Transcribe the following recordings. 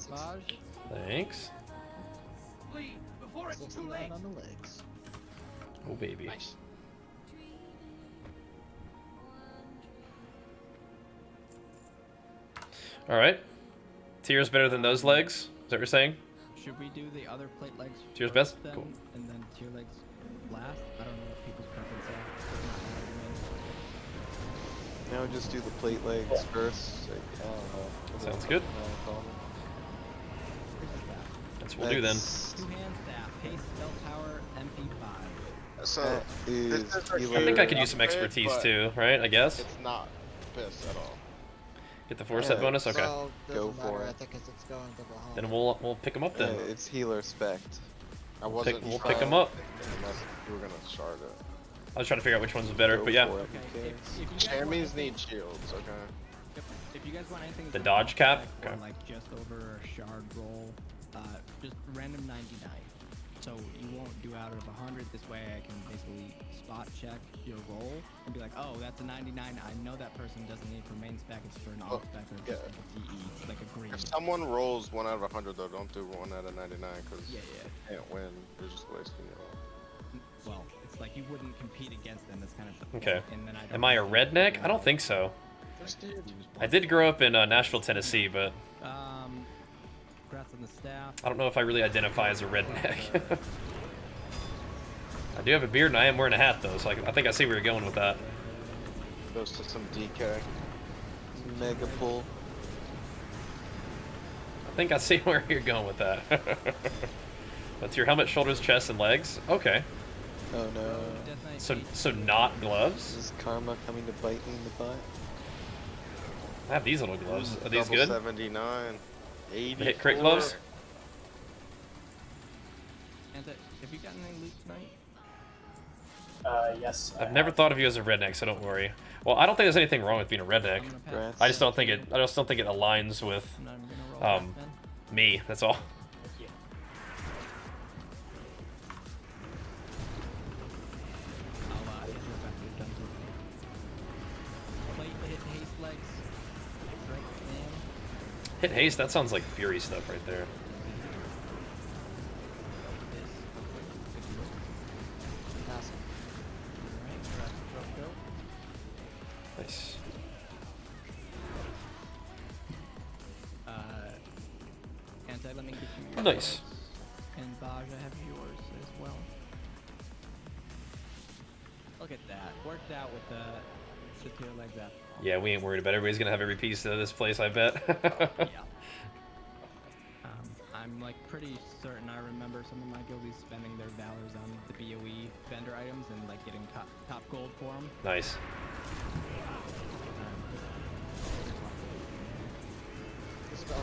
Baj. Thanks. Before it's too late. On the legs. Oh baby. Nice. All right. Tier's better than those legs. Is that what you're saying? Should we do the other plate legs Tier's first best? then, Cool. and then tier legs last? I don't know what people's preference are. Now just do the plate legs first. Like, I don't know. Sounds good. That's what we'll do then. Two-hand staff, haste, spell power, MP5. So That is this is I think I could use some Upgrade, expertise but too, right? I guess. It's not piss at all. Get the 4-set bonus. Okay. So, Go doesn't for matter, it. I think it's going to Bahamut. Then we'll pick them up then. It's healer spect. I wasn't. We'll trying pick 'em up. Unless you were gonna shard it. I was trying to figure out which ones was better, Go but yeah. for it, Okay, okay. if you guys want Chairmans anything- need shields, okay? If you guys want anything, The dodge cap? or Okay. like just over a shard roll, just random 99. So you won't do out of 100. This way, I can basically spot check your roll and be like, oh, that's a 99. I know that person doesn't need for main spec. It's for an off spec or just like a PE, like a green. If someone rolls 1 out of 100, though, don't do 1 out of 99 because Yeah. you can't win. You're just wasting your roll. Well, it's like you wouldn't compete against them. That's kind of the point. Okay. And then Am I a redneck? I don't think so. I did grow up in Nashville, Tennessee, but Congrats on the staff. I don't know if I really identify as a redneck. I do have a beard and I am wearing a hat though, so I think I see where you're going with that. Goes to some DK. Mega pull. I think I see where you're going with that. That's your helmet, shoulders, chest, and legs. Okay. Oh no. Death Knight So not Is gloves? this karma coming to bite me in the butt? I have these little gloves. Are these Double good? 79. 80. They hit crit gloves? Anta, have you gotten any loot tonight? Yes. I've never thought of you as a redneck, so don't worry. Well, I don't think there's anything wrong with being a redneck. I'm gonna pass. Congrats. I just don't think it aligns with I'm not even gonna roll back then. me. That's all. I'll hit you back to done too. Plate, hit, haste, legs. Strike, stand. Hit haste. That sounds like Fury stuff right there. This. Good deal. Pass. Alright, drop, go. Nice. Anti, let me get you your Nice. legs. And Baj, I have yours as well. Look at that. Worked out with the tier legs after all. Yeah, we ain't worried about it. Everybody's gonna have every piece of this place, I bet. Yeah. I'm like pretty certain I remember some of my guildies spending their valors on the BOE vendor items and like getting top gold for them. Nice. Dispel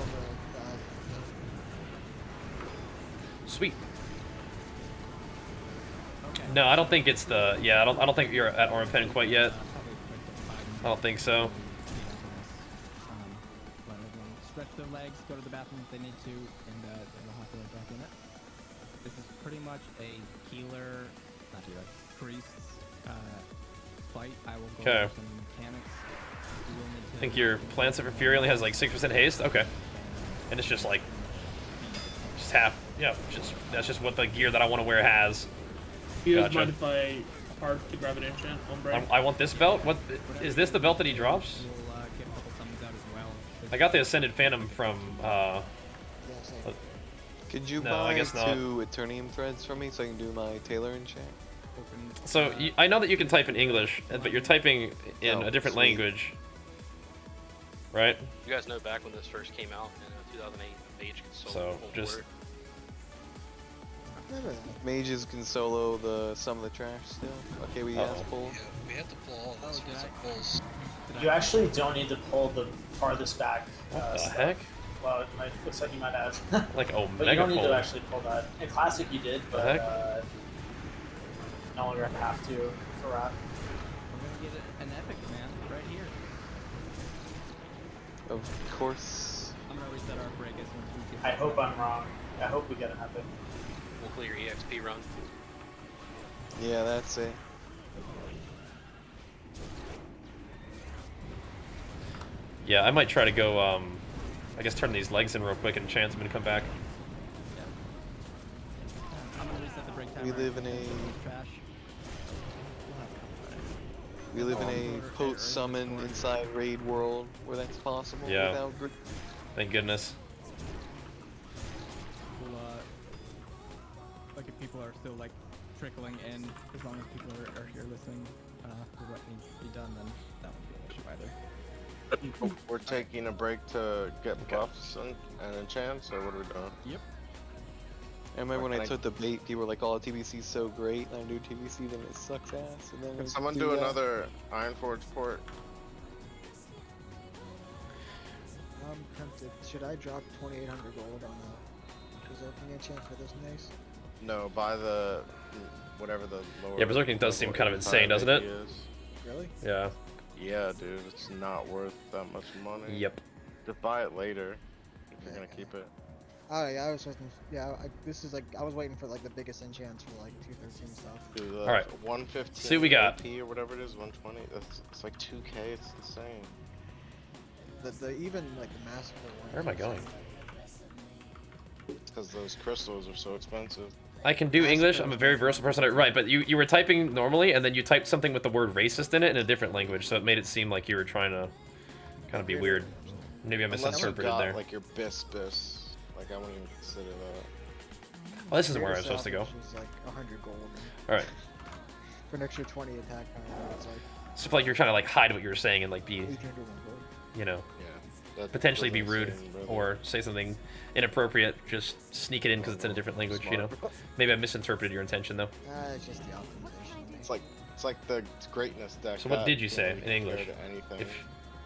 the Sweet. Okay. No, I don't think it's the. Yeah, I don't think you're at Oran Pen quite yet. Probably like 5 I don't think so. Let everyone stretch their legs, go to the bathroom if they need to, and they'll have to get back in it. This is pretty much a healer, not healer, priest fight. I will go Okay. over some mechanics. You will need to I think your Plants of Fury only has like 6% haste. Okay. And it's just like, just half. Yeah, that's just what the gear that I want to wear has. You guys Gotcha. mind if I hard to grab an enchant on break? I want this belt. What is this? The belt that he drops? We'll get a couple summons out as well. I got the Ascended Phantom from. Yeah, same. Could you No, buy I guess not. 2 Eternium threads for me so I can do my Tailor enchant? So I know that you can type in English, but you're typing in Oh, a different sweet. language, right? You guys know back when this first came out in 2008, Mage could So, solo full just- board. Remember that. Mages can solo some of the trash still. Okay, we Uh-oh. have pull. Yeah, we have to pull all this Oh, with did some I? pulls. You actually don't need to pull the farthest back. What the stuff. heck? Well, it looks like you might have. Like but you Omega don't need Pull. to actually pull that. In Classic you did, but heck? no longer have to for Wrath. We're gonna get an epic, man, right here. Of course. I'm gonna reset our break as soon as we get. I hope I'm wrong. I hope we get an epic. We'll clear your EXP run. Yeah, that's it. Yeah, I might try to go I guess turn these legs in real quick and chance them to come back. I'm gonna reset the break timer. We live in a Trash. We'll have a couple minutes. we live in a post-summon inside raid world where that's possible Yeah. without Thank goodness. We'll, like if people are still like trickling in, as long as people are here listening for what needs to be done, then that won't be an issue either. We're taking a break to get buffs and enchants, or what are we doing? Yep. I remember when Can I I- took the bait, people were like, "Oh, TBC's so great," and I do TBC, then it sucks ass. And then Can we someone do do that. another Ironforge port? I'm tempted. Should I drop 2,800 gold on a Berserking enchant for this mace? No, buy the whatever the lower. Yeah, Berserking does seem level kind of entire insane, doesn't it? AP is. Really? Yeah. Yeah, dude, it's not worth that much money. Yep. Just buy it later if you're gonna Okay. keep it. Oh yeah, I was waiting. Yeah, this is like I was waiting for like the biggest enchants for like 213 stuff. Dude, All right. 115 See what we got. AP or whatever it is, 120. It's like 2K. It's insane. The even like the massacre one. Where am I going? It's because those crystals are so expensive. I can do English. I'm a very versatile person. Right, but you were typing normally, and then you typed something with the word racist in it in a different language, so it made it seem like you were trying to kind of be weird. Maybe I Unless you misinterpreted got there. like your bis. Like I wouldn't even consider that. Oh, this isn't where I'm supposed to go. Which is like 100 gold. All right. For an extra 20 attack power, it's like So if, like you're trying to like hide what you were saying and like be, 800 gold. you know, Yeah. That potentially be doesn't rude seem really or say something inappropriate, just sneak it in because it's in a different language, you know. Maybe I misinterpreted your intention though. It's just the optimization. It's like the greatness deck. So what that did you say can't in really English? compare to anything. If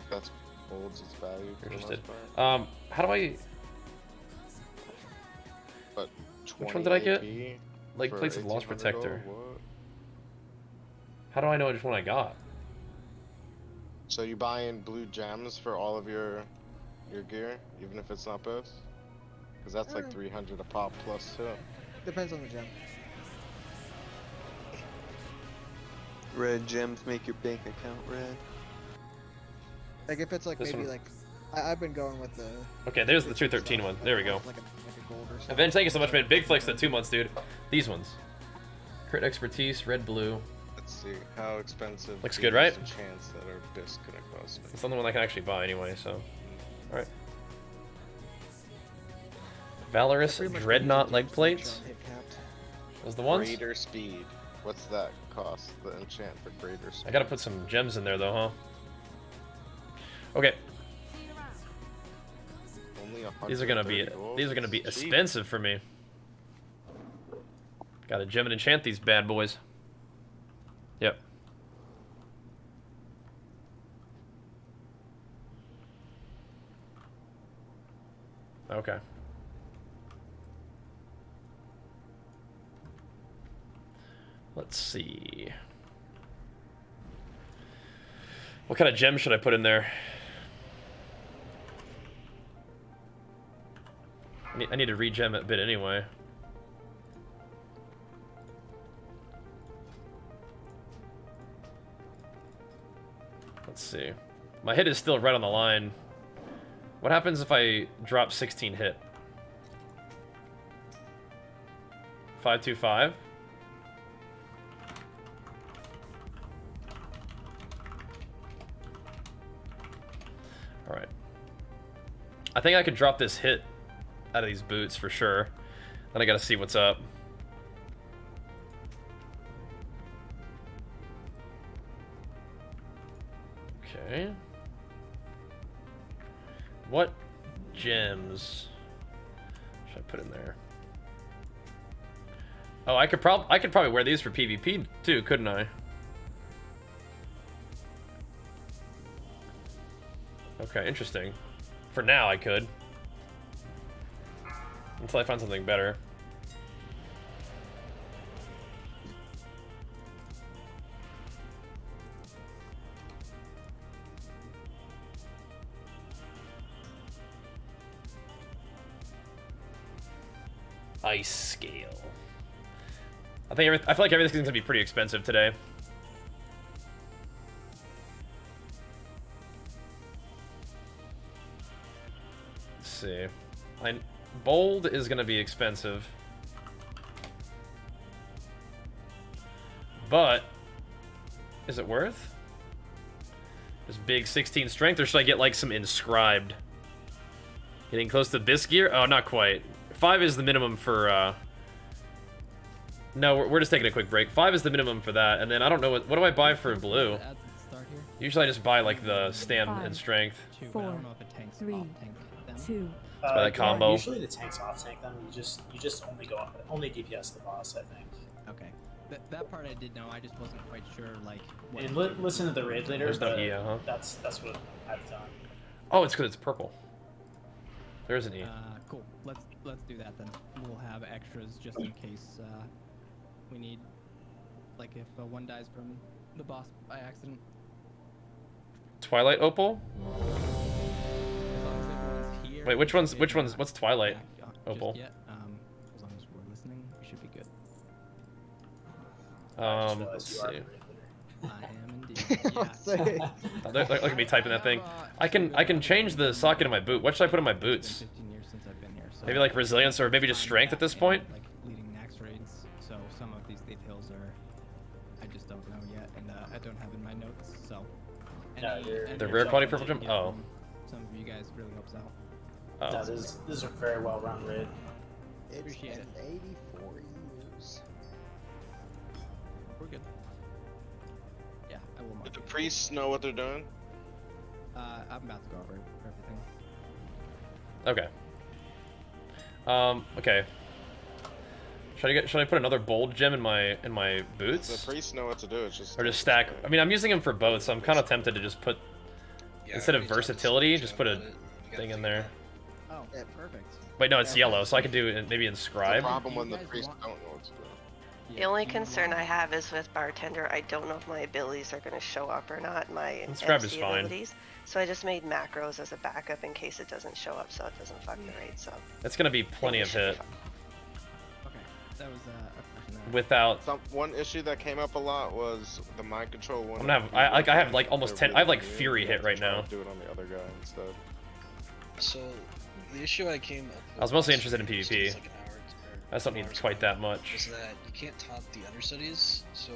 That's holds its value. you're For the interested. most part. How do I But Which one did I get? 20 AP like for Plates of Lost 1800 gold? Protector? What? How do I know which one I got? So you buy in blue gems for all of your gear, even if it's not both? Because that's like 300 a pop plus too. Depends on the gem. red gems make your bank account red. Like if it's like This maybe one. like I've been going with the. Okay, there's the 213 one. There we go. Like a gold or something. Avenge, thank you so much, man. Big flex the 2 months, dude. These ones. Crit expertise, red, blue. Let's see how expensive. Looks these good, right? enchants that are bis gonna cost me. It's the only one I can actually buy anyway, so. Alright. Valorous Pretty much Dreadnought what leg these plates. enchant hit capped. Those the ones? Greater speed. What's that cost? The enchant for greater speed. I gotta put some gems in there though, huh? Okay, Only these are gonna be 130 gold? these are gonna be Cheap. expensive for me. Gotta gem and enchant these bad boys. Yep. Okay. Let's see. What kind of gem should I put in there? I need to re-gem it a bit anyway. Let's see. My hit is still right on the line. What happens if I drop 16 hit? 525? Alright. I think I could drop this hit out of these boots for sure. Then I gotta see what's up. Okay. What gems should I put in there? Oh, I could probably wear these for PvP too, couldn't I? Okay, interesting. For now, I could. Until I find something better. Ice scale. I feel like everything's gonna be pretty expensive today. see. Bold is gonna be expensive. But is it worth? This big 16 strength, or should I get like some inscribed? Getting close to Bisque gear? Oh, not quite. 5 is the minimum for no, we're just taking a quick break. 5 is the minimum for that, and then I don't know what do I buy for blue? Usually I just buy like the stam and strength. 4, 3, 2. Let's buy that combo. Usually the tanks off tank them. You just only DPS the boss, I think. Okay. That part I did know. I just wasn't quite sure, like. What And listen to the raid leader. There's no E, huh? That's what I've done. Oh, it's because it's purple. There's an E. Cool. Let's do that then. We'll have extras just in case we need, like, if one dies from the boss by accident. Twilight Opal? As long as everyone's here. Wait, which one's what's Twilight Opal? Just yet. As long as we're listening, we should be good. Let's see. I am indeed. Yeah. Look at me typing that thing. I can change the socket of my boot. What should I put in my boots? 15 years since I've been here. So Maybe like resilience or maybe just strength at this point? Like leading Nax raids, so some of these thief hills are I just don't know yet, and I don't have in my notes. So The rare quality purple gem? Oh. Some of you guys really helps out. Oh. No, this is a very well run raid. Appreciate it. 84 years. We're good. Yeah, I will mark Did the it. priests know what they're doing? I'm about to go over everything. Okay. Okay. Should I put another bold gem in my boots? The priests know what to do. It's just Or just stack? I mean, I'm using them for both, so I'm kind of tempted to just put instead of versatility, just put a thing in there. Oh, yeah, perfect. Wait, no, it's yellow, so I could do it maybe the inscribe. problem when the priests don't know what to do. The only concern I have is with bartender. I don't know if my abilities are going to show up or not. My Inscribe is MC fine. abilities. So I just made macros as a backup in case it doesn't show up, so it doesn't fuck the raid. So It's gonna be plenty of hit Okay, that was a question there. without. One issue that came up a lot was the mind control one. I'm gonna have I have like almost 10. I have like Fury hit right now. Do it on the other guy instead. So, the issue I came up with I was mostly last interested in week, PvP. just like an hour I just don't need quite that much. is that you can't taunt the understudies, so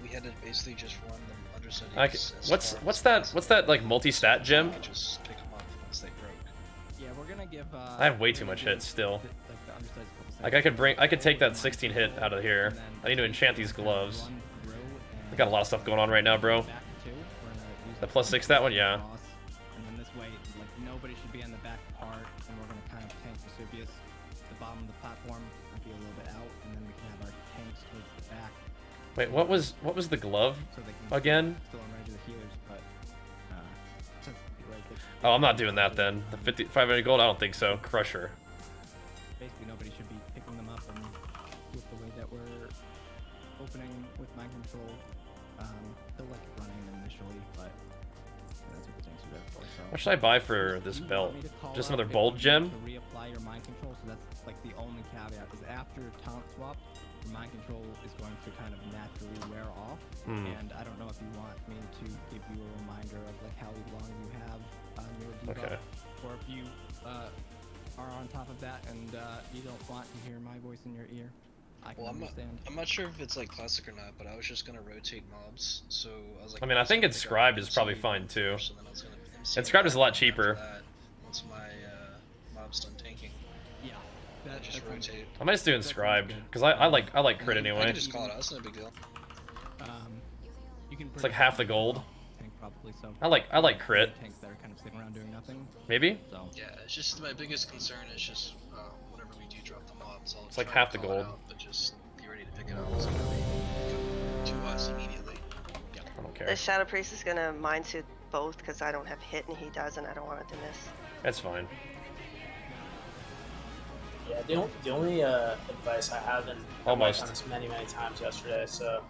we had to basically just run the understudies. What's that like multi-stat gem? Just pick them up once they broke. Yeah, we're gonna give. I have way too much hit still. Like the undersides a couple Like I could take that 16 hit out of here. I need to enchant these gloves. I got a lot of stuff going on right now, bro. The +6 that one, yeah. And then this way, like nobody should be on the back part, and we're gonna kind of tank Vesuvius. The bottom of the platform might be a little bit out, and then we can have our tanks towards the back, Wait, what was the glove so they can again? still enrage the healers, but since like, Oh, I'm not doing that then. The 500 gold? I don't think so. Crusher. basically nobody should be picking them up, and with the way that we're opening with mind control, they'll like running initially, but that's what the tanks are there for. So. What should I buy for this You want belt? me to call Just out another if bold you gem? need To reapply your mind control, so that's like the only caveat. Is after taunt swap, your mind control is going to kind of naturally wear off, and I don't know if you want me to give you a reminder of like how long you have on your debuff, Okay. or if you are on top of that and you don't want to hear my voice in your ear. I can Well, understand. I'm not sure if it's like classic or not, but I was just gonna rotate mobs, so I was like. I mean, I think inscribed is probably fine too. So then I was gonna MC Inscribed is a lot after cheaper. that, once my mob's done tanking, Yeah, I that, just that sounds- rotate. I might just do inscribed because I like crit I anyway. can just call it out. It's not a big deal. You can It's like half the gold. tank probably, so I like crit. tanks that are kind of sitting around doing nothing. Maybe. So Yeah, it's just my biggest concern is just whenever we do drop the mobs, I'll It's like try to half the call it gold. out, but just be ready to pick it up so that they go to us immediately. Yeah. I don't the care. Shadow Priest is gonna mind suit both because I don't have hit and he does, and I don't want it to miss. That's fine. Yeah, the only advice I have, and Almost. I've done this many times yesterday. So,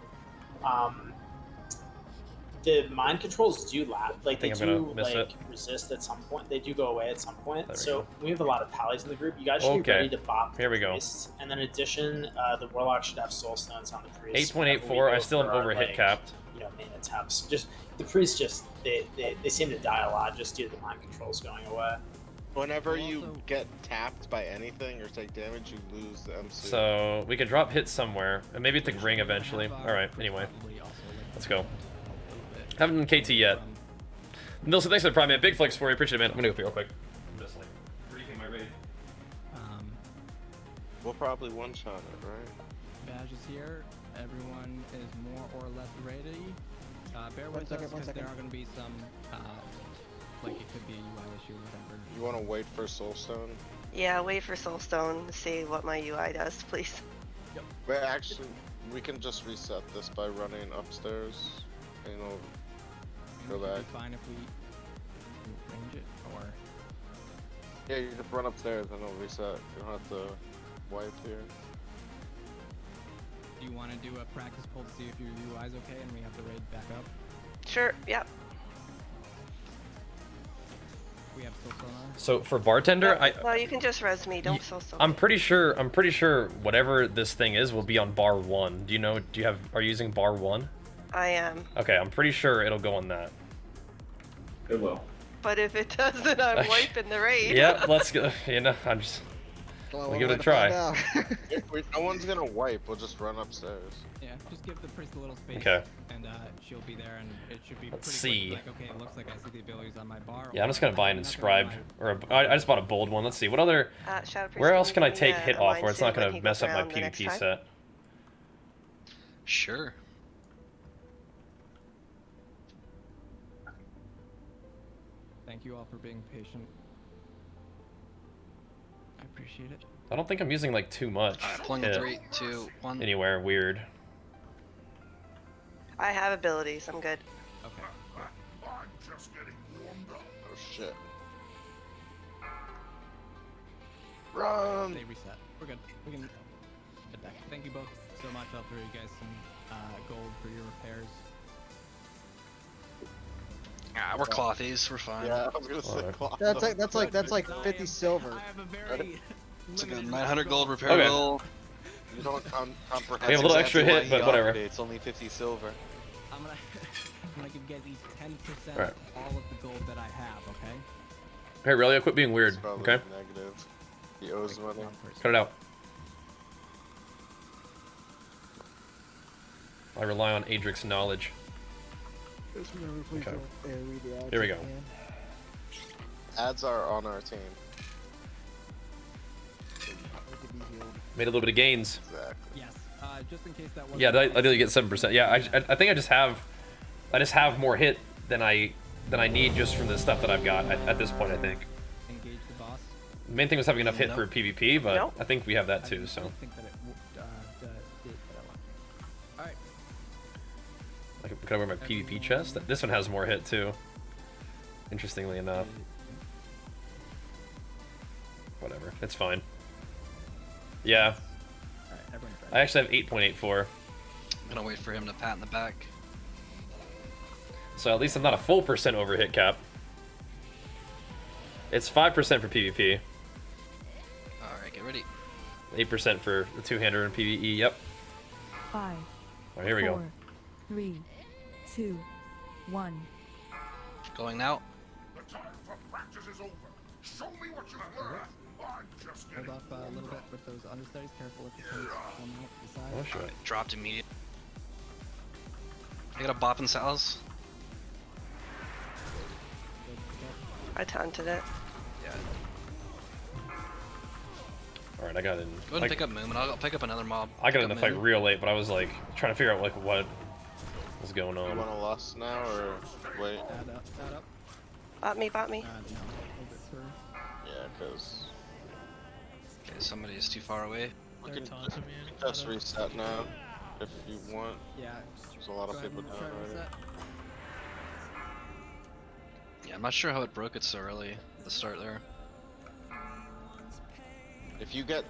the mind controls do last. Like they Think I'm do gonna miss like it. resist at some point. They do go away at some point. There we So go. we have a lot of pallies in the group. You guys should be Okay. ready to bop. Here we the go. priests. And then in addition, the warlock should have soul stones on the priest. 8.84. I still am over over hit capped. You know, main attempts. Just the priests, just they seem to die a lot just due to the mind controls going away. Whenever We'll you also- get tapped by anything or take damage, you lose the MC. So we can drop hits somewhere, and maybe at the ring We're gonna eventually. have, All right. Chris Anyway, probably also, like, let's go. a little bit Haven't done KT yet. from- Nilson, thanks for the prime, man. Big flex for you. Appreciate it, man. I'm gonna go pee real quick. I'm just like briefing my raid. We'll probably one-shot it, right? Badge is here. Everyone is more or less ready. Bear One with second, us one because there second. are going to be some, like it could be a UI issue or whatever. You want to wait for Soulstone? Yeah, wait for Soulstone to see what my UI does, please. But actually, we can just reset this by running upstairs. And it'll go It would back. be fine if we range it, or Yeah, you just run upstairs and it'll reset. You don't have to wipe here. do you want to do a practice pull to see if your UI is okay and we have to raid back up? Sure, yep. We have Soulstone on. So for bartender, Well, you can just res me, don't Soulstone. I'm pretty sure whatever this thing is will be on bar 1. Do you know? Are you using bar 1? I am. Okay, I'm pretty sure it'll go on that. It will. But if it doesn't, I'm wiping the raid. Yeah, let's go. You know, we'll give it a try. No one's gonna wipe. We'll just run upstairs. Yeah, just give the priest a little space. Okay. And she'll be there, and it should be Let's pretty see. quick. Like, okay, it looks like I see the abilities on my bar. Yeah, I'm just gonna buy an inscribed, or I just bought a bold one. Let's see what other. Shadow Priest, Where else can I give me take a hit off wine where it's not suit when gonna he mess goes up my around the next PvP time? set? Sure. Thank you all for being patient. I appreciate it. I don't think I'm using like too much. Alright, pulling hit in 3, 2, 1. Anywhere weird. I have abilities, I'm good. Okay. Oh shit. Run! They reset. We're good. We can get back. Thank you both so much. I'll throw you guys some gold for your repairs. Ah, we're clothies. We're fine. Yeah, I was gonna say Alright. cloth. That's like 50 silver. I have a very It's like a limited 900 gold repair Okay. bill. You don't comprehend. We have a little extra hit, but whatever. It's only 50 silver. I'm gonna, I'm gonna give you guys each 10% Alright. of all of the gold that I have, okay? Hey, really? Quit being weird. It's probably Okay, negative. He owes money. One person. cut it out. I rely on Adric's knowledge. Just remember, please Okay. don't read the ads Here we if go. you can. Ads are on our team. They could be healed. Made a little bit of gains. Exactly. Yes. Just in case that wasn't. Yeah, I did get 7%. Yeah, I think I just have more hit than I need just from the stuff that I've got at this point. I think. Engage the boss. The main thing was having enough hit for PvP, but Nope. I think we have that I too. don't So think that it did, but I want. All right. can I wear my PvP chest? This one has more hit too. Interestingly enough. Whatever, it's fine. Yeah, All right, everyone's ready. I actually have 8.84, I'm gonna wait for him to pat in the back. so at least I'm not a full percent over hit cap. It's 5% for PvP, Alright, get ready. 8% for the two-hander and PvE. Yep. 5, All right, here we go. 4, 3, 2, 1. Going now. Hold off a little bit with those understudies. Careful if you come out the side. Oh shit. Dropped immediate. I got a bop in Sal's. I taunted it. Yeah. All right, I got in. Go ahead and pick up Moon, and I'll pick up another mob. I got Pick in the up fight Moon. real late, but I was like trying to figure out like what was going You on. want to lust now or wait? Add up, add up. Bot me, bot me. No, hold it through. Yeah, because Okay, somebody is too far away. we can just reset now if you want. Yeah. There's a lot Go of ahead people and down try already. reset. Yeah, I'm not sure how it broke it so early at the start there. If you get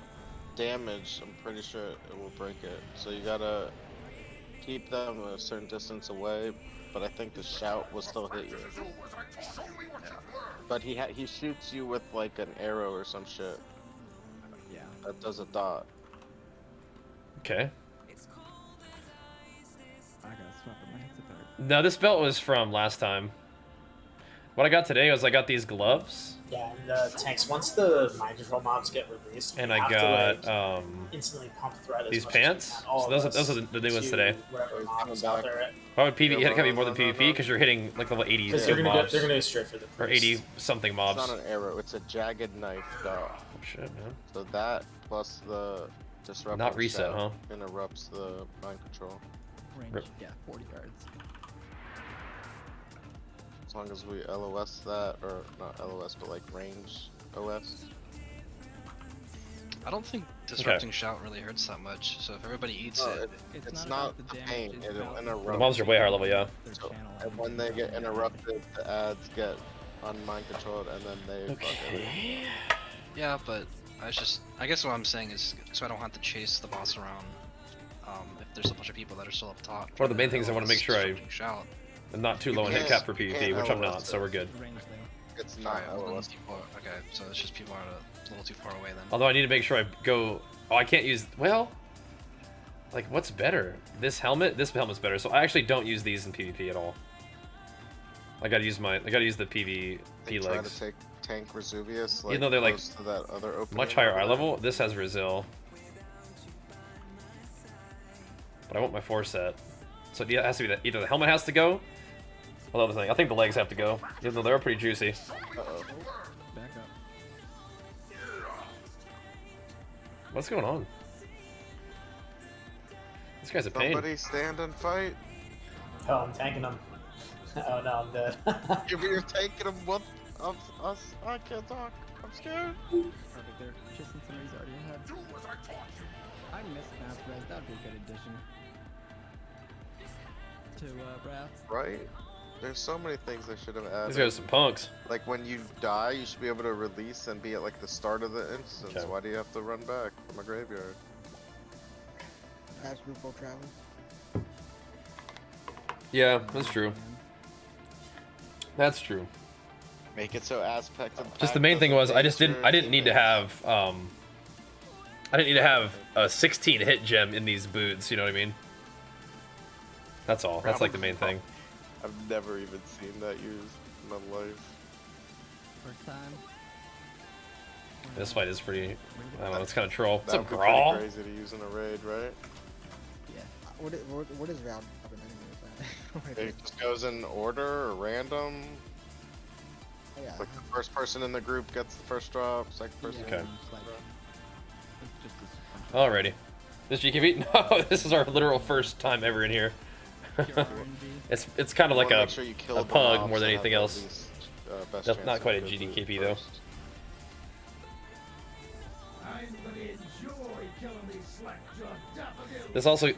damage, I'm pretty sure it will break it. So you gotta keep them a certain distance away. But I think the shout will still hit you. But he shoots you with like an arrow or some shit. Yeah. That does a dot. Okay. I gotta swap up my headset there. No, this belt was from last time. What I got today was I got these gloves. Yeah, and the tanks, once the mind control mobs get released, And you I have got to, like, instantly pump thread as these much pants. as you can. All So of those are us the new ones to today. Whatever mob Coming is out back. there. Why would PvE? Yeah, It can't be more no, than no, PvP no. because you're hitting like level 80 Because they're gonna mobs. go straight for the Or priest. 80 something mobs. It's not an arrow, it's a jagged knife, dog. Oh, shit, man. So that plus the disrupting Not reset, shout huh? interrupts the mind control. Range, Rip. yeah, 40 yards. As long as we LOS that, or not LOS, but like range OS. I don't think disrupting shout really hurts that much. So if everybody eats No, it, it's about not the damage, pain, it's it'll about interrupt. The mobs are way higher level, yeah. their So, channel and when they get interrupted, the ads get unmind controlled, and then they fuck everything. yeah, but I guess what I'm saying is, so I don't have to chase the boss around. If there's a bunch of people that are still up top. One of the main things I want to make sure shout. I'm not too low in hit cap for PvP, which I'm not, so we're good. range though. It's not Alright, well, then LOS. okay, so it's just people are a little too far away then. Although I need to make sure I go. Oh, I can't use. Well, like what's better? This helmet? This helmet's better. So I actually don't use these in PvP at all. I gotta use the PvP They try legs. to take tank Vesuvius, like, Even though they're like close to that other opening much higher over eye there. level, this has Resil. But I want my 4-set. So it has to be that either the helmet has to go, or the other thing. I think the legs have to go, even though they're pretty juicy. Uh-oh. Back up. What's going on? This guy's a pain. Somebody stand and fight. Oh, I'm tanking them. Oh no, I'm dead. If you're taking them with us, I can't talk. I'm scared. Perfect there. Just in somebody's already ahead. I missed Mass Res. That would be a good addition to Wrath. Right? There's so many things they should have added. These guys are some punks. Like when you die, you should be able to release and be at like the start of the instance. Okay. Why do you have to run back from a graveyard? As group will travel. Yeah, that's true. That's true. Make it so aspect of Just the main thing was I didn't need to have a 16 hit gem in these boots, you know what I mean? That's all. That's like the main thing. I've never even seen that used in my life. First time. This fight is pretty, I don't know, it's kind of troll. It's That a would be brawl. pretty crazy to use in a raid, right? Yeah. What is round robin anyway? It just goes in order or random. Oh, yeah. Like the first person in the group gets the first drop, second person. Okay. Just like, it's just this Alrighty. This GKB? No, this is our literal first time ever in here. pure RNG. It's kind of like You wanna a make sure you kill a the pug mobs more than that anything have the else. least, best That's chance not of quite a good loot GDKP though. first.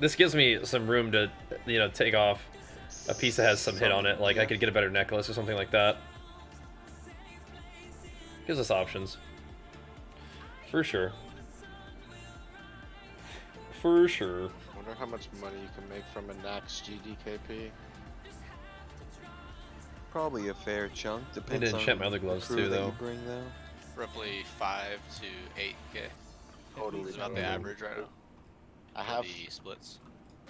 This gives me some room to, you know, take off a piece that has some hit on it. Like I could get a better necklace or something like that. Gives us options. For sure. For sure. I wonder how much money you can make from a Nax GDKP. Probably a fair chunk. Need Depends to on enchant my other the gloves crew too, that though. you bring, though. Roughly 5 to 8k. Totally. Is about the average right now. I have The splits.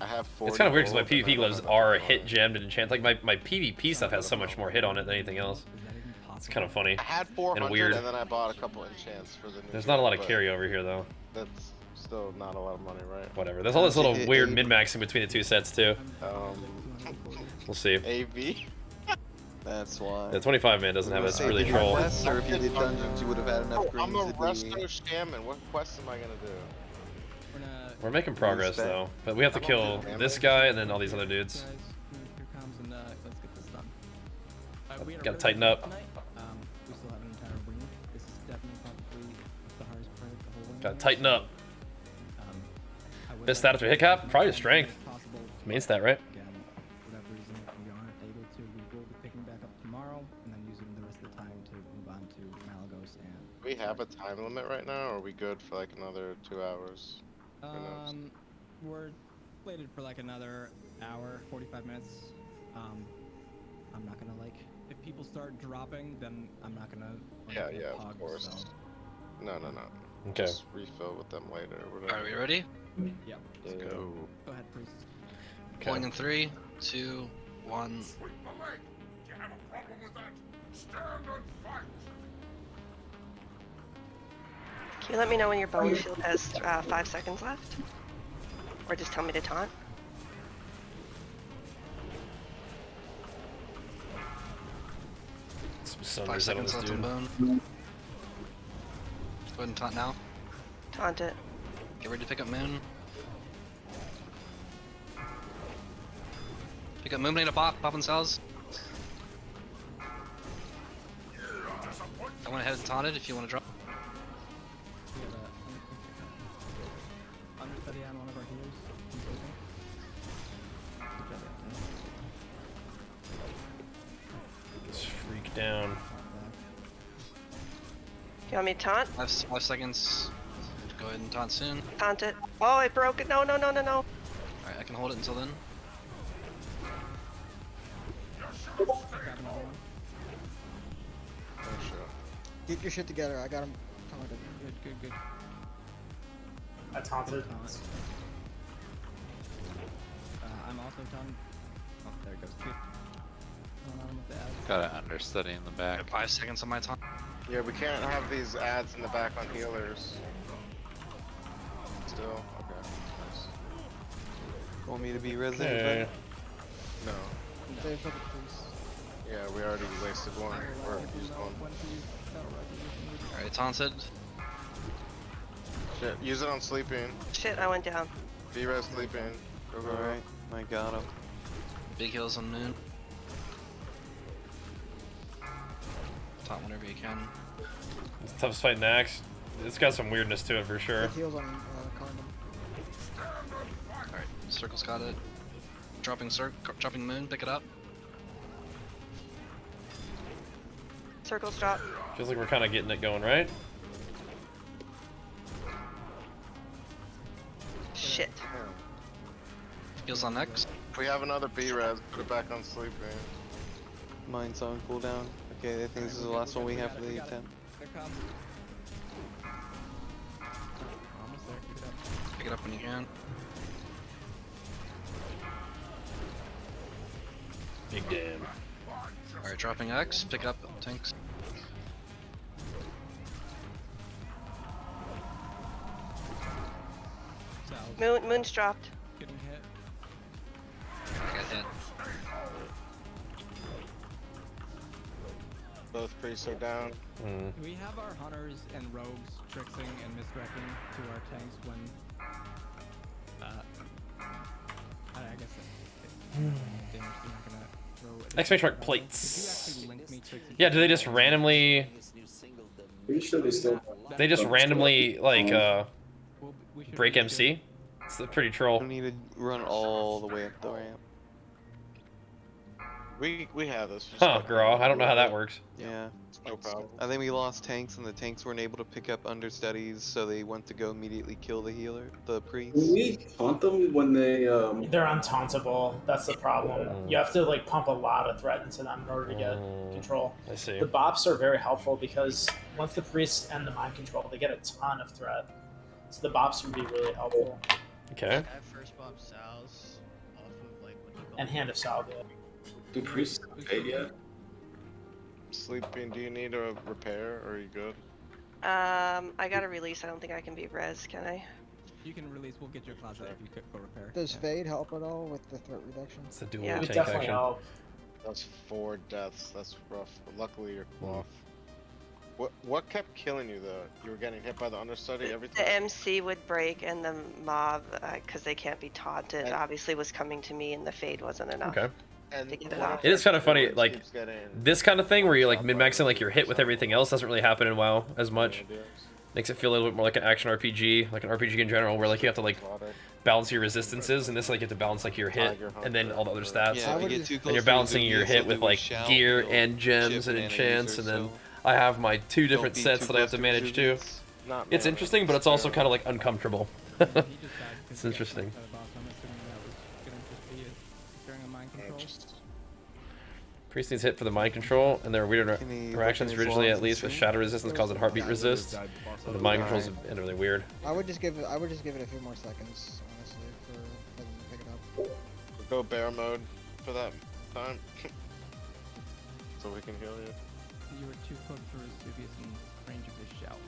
I have 40 It's kind of weird because my gold and I PvP don't gloves have are enough hit money. gemmed and enchant. Like my PvP stuff has so much more hit on it than anything else. Is that even possible? It's kind of funny. I had 400 weird. and then I bought a couple enchants for the new There's not a lot of but carryover here though. That's still not a lot of money, right? Whatever. There's all this little weird min-maxing between the two sets too. We'll see. AV? That's why. The 25 man doesn't have Let's a say really if you did troll. quests, or if you did dungeons, you would have had enough Oh, I'm a greens to resto do- shaman. What quest am I gonna do? We're gonna We're making progress Respect. though, but we have to I'm kill on good this damage. guy and then all these other dudes. guys, here comes and let's get this done. We had a Gotta really tighten good up. night. We still have an entire wing. This is definitely probably the hardest part of the whole wing. Gotta tighten up. I would Best like stat after to hit cap? as Probably much strength. as possible, Main stat, right? Again, whatever reason if we aren't able to, we will be picking back up tomorrow and then using the rest of the time to move on to Malagos and. Do we have a time limit right now, or are we good for like another 2 hours? knows? We're slated for like another hour, 45 minutes. I'm not gonna like if people start dropping, then I'm not gonna. Yeah, get yeah, pugs, of course. So. No. Okay. Just refill with them later or whatever. Are we ready? Yep. Let's Oh. go. Go ahead, priest. Pulling in 3, 2, 1. Can you let me know when your bonus shield has 5 seconds left? Or just tell me to taunt? Some 5 reset on seconds this left dude. on bone. Go ahead and taunt now. Taunt it. Get ready to pick up moon. Pick up moon, need a pop in cells. I went ahead and taunted if you want to drop. We got a understudy on one of our healers. Just freak down. You want me to taunt? 5 seconds. Go ahead and taunt soon. Taunt it. Oh, I broke it. No. Alright, I can hold it until then. Grab another one. Oh shit. Get your shit together. I got him taunted. Good. I taunted. I'm also done. Oh, there it goes. Good. Going on with the ads. Got an understudy in the I back. have 5 seconds on my taunt. Yeah, we can't have these ads in the back on healers. Still? Okay. Nice. Want me to be res Okay. anybody? No. Save for the priest. Yeah, we already wasted one. Or used one. Alright, taunted. Shit, use it on sleeping. Shit, I went down. V-res sleeping. Go. Alright, I got him. Big heals on moon. Taunt whenever you can. It's the toughest fight in Nax. It's got some weirdness to it for sure. Get heals on condom. Alright, circle's got it. Dropping moon, pick it up. Circles drop. Feels like we're kind of getting it going, right? Shit. Heals on next. If we have another B-res, put it back on sleeping. Mine's on cooldown. Okay, I think this is the last one we have for the attempt. There comes. Almost there. Keep it up. Pick it up when you can. Big damn. Alright, dropping X, pick up tanks. Salve. Moon's dropped. Getting hit. I got hit. Both priests are down. Mm. Do we have our hunters and rogues tricksing and misdirecting to our tanks when I guess they're not gonna throw Exclamation mark Could you plates. actually link me to Yeah, do they just randomly? Pretty sure they still. They just randomly like we should break do- MC. It's pretty You troll. don't need to run all the way up the ramp. We have this. Just Huh, go girl. down. I don't know how that works. Yeah. No problem. I think we lost tanks and the tanks weren't able to pick up understudies, so they went to go immediately kill the healer, the priest. Can we taunt them when they They're untauntable. That's the problem. You have to like pump a lot of threat into them in order to get control. I see. The bops are very helpful because once the priests end the mind control, they get a ton of threat. So the bops would be really helpful. Okay. First Bob Sal's off of like what you call And Hand of Salve. do priests fade yet? Sleeping, do you need a repair or are you good? I got a release. I don't think I can be res, can I? You can release. We'll get your closet if you could go repair. Does Yeah. Fade help at all with the threat reduction? It's the dual Yeah. It would tank definitely action. help. That's 4 deaths. That's rough. But luckily you're cloth. What kept killing you though? You were getting hit by the understudy every time? The MC would break and the mob, because they can't be taunted, And- obviously was coming to me and the Fade wasn't enough. Okay. And to get it one off. It is kind of funny, everyone like keeps getting- this kind of thing where you're like min-maxing like you're hit with everything else doesn't really happen in WoW as much. Makes it feel a little bit more like an action RPG, like an RPG in general, where like you have to like balance your resistances, and this like you have to balance like your hit and then all the other stats. Yeah, if you get too close And you're to balancing the your DPS, hit they'll with do a like shout, gear they'll and gems chip and an enchants, user, and then so I have my 2 different don't be sets too that I have close to manage too. resistance. Not It's mana, interesting, but it's also fair. kind of like uncomfortable. He just died 'cause It's he got interesting. sniped by the boss. I'm assuming that was gonna just be it during a mind control. Priest needs hit for the mind control, and there are weird Can he interactions, open his originally lungs at and least with sing? shadow resistance causing heartbeat resist. And the mind controls have been really weird. I would just give it a few more seconds, honestly, for them to pick it up. Go bear mode for that time. So we can heal you. You were too close to Vesuvius in range of his shout.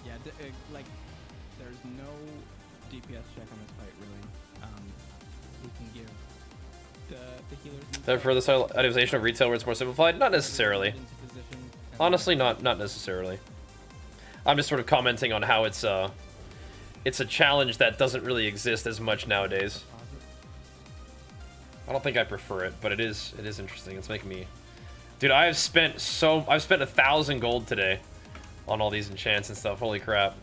Yeah, like, there's no DPS check on this fight, really. We can give the healers... Then for this itemization of retail where it's more simplified? Not necessarily. Honestly, not necessarily. I'm just sort of commenting on how it's a challenge that doesn't really exist as much nowadays. I don't think I prefer it, but it is interesting. It's making me... Dude, I've spent 1,000 gold today on all these enchants and stuff. Holy crap.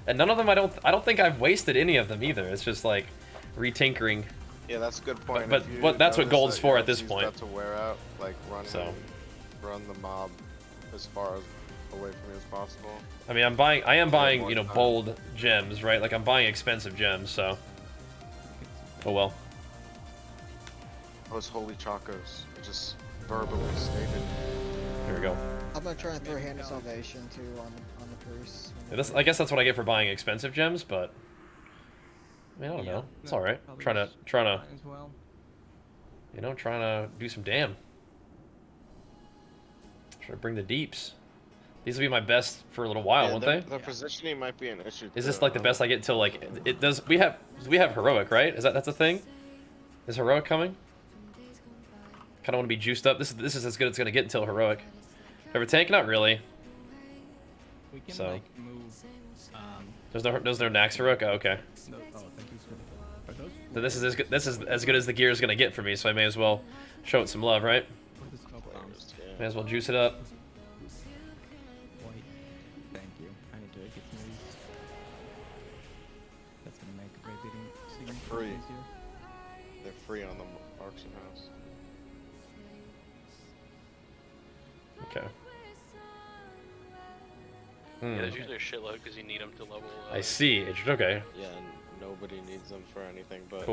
And none of them, I don't think I've wasted any of them either. It's just like retinkering. Yeah, that's a good point. But that's what gold's for at this point. To wear out, like run the mob as far away from you as possible. I mean, I am buying, you know, bold gems, right? Like I'm buying expensive gems, so. Oh well. Those holy chacos, just verbally stated. Here we go. I'm gonna try and throw Hand of Salvation too on the priest. Yeah, I guess that's what I get for buying expensive gems, but I mean, I don't know. It's all right. Trying to, you know, trying to do some damn. Trying to bring the deeps. These will be my best for a little while, won't they? The positioning might be an issue. Is this like the best I get until like it does? We have heroic, right? That's a thing? Is heroic coming? Kind of want to be juiced up. This is as good as it's gonna get until heroic. Ever tank? Not really. We can, so like, move, there's no Naxxramas? Oh, okay. No, thank you, sir. Are those... Then this is as good as the gear is gonna get for me, so I may as well show it some love, right? May as well juice it up. Thank you. I need to get some of these. That's gonna make raid beating significantly easier. They're free on the auction house. Okay. Yeah, there's usually a shitload because you need them to level. I see. Okay. Yeah, and nobody needs them for anything but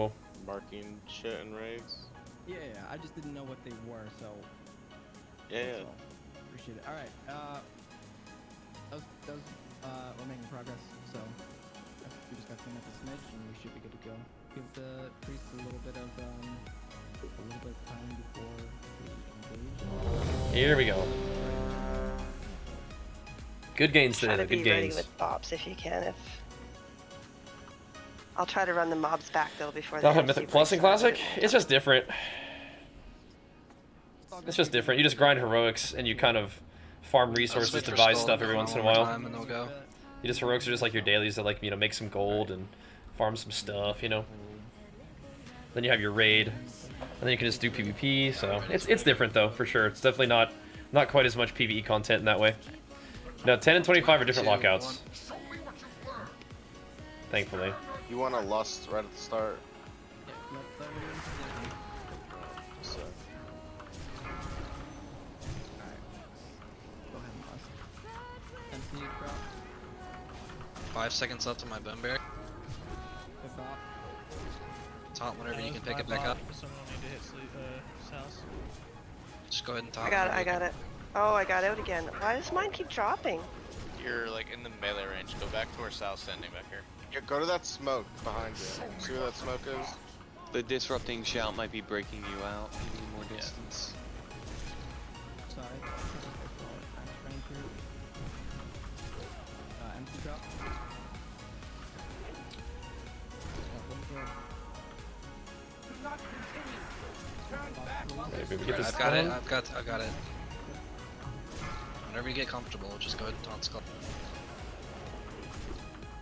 marking shit and raids. Yeah, I just didn't know what they were, so. Yeah. Appreciate it. All right. We're making progress, so we just got to clean up a smidge, and we should be good to go. Give the priest a little bit of time before we engage. Here we go. Good gains today. Try to Good be gains. ready with mobs if you can. I'll try to run the mobs back though before. Not Mythic Plus in Classic. It's just different. It's just different. You just grind heroics and you kind of farm resources to buy stuff every once in a while. You just heroics are just like your dailies that, like, you know, make some gold and farm some stuff, you know. Then you have your raid, and then you can just do PvP. So it's different though, for sure. It's definitely not quite as much PvE content in that way. No, 10 and 25 are different lockouts. Thankfully. You want to lust right at the start. So. 5 seconds left on my bone bear. Taunt whenever you can pick it back up. Just go ahead and taunt. I got it. Oh, I got out again. Why does mine keep dropping? You're like in the melee range. Go back to where Sal's standing back here. Yeah, go to that smoke behind you. See where that smoke is? The disrupting shout might be breaking you out. You need more distance. Sorry. Empty drop. Maybe we get this I've got it. I've got it. Whenever you get comfortable, just go ahead and taunt Skull.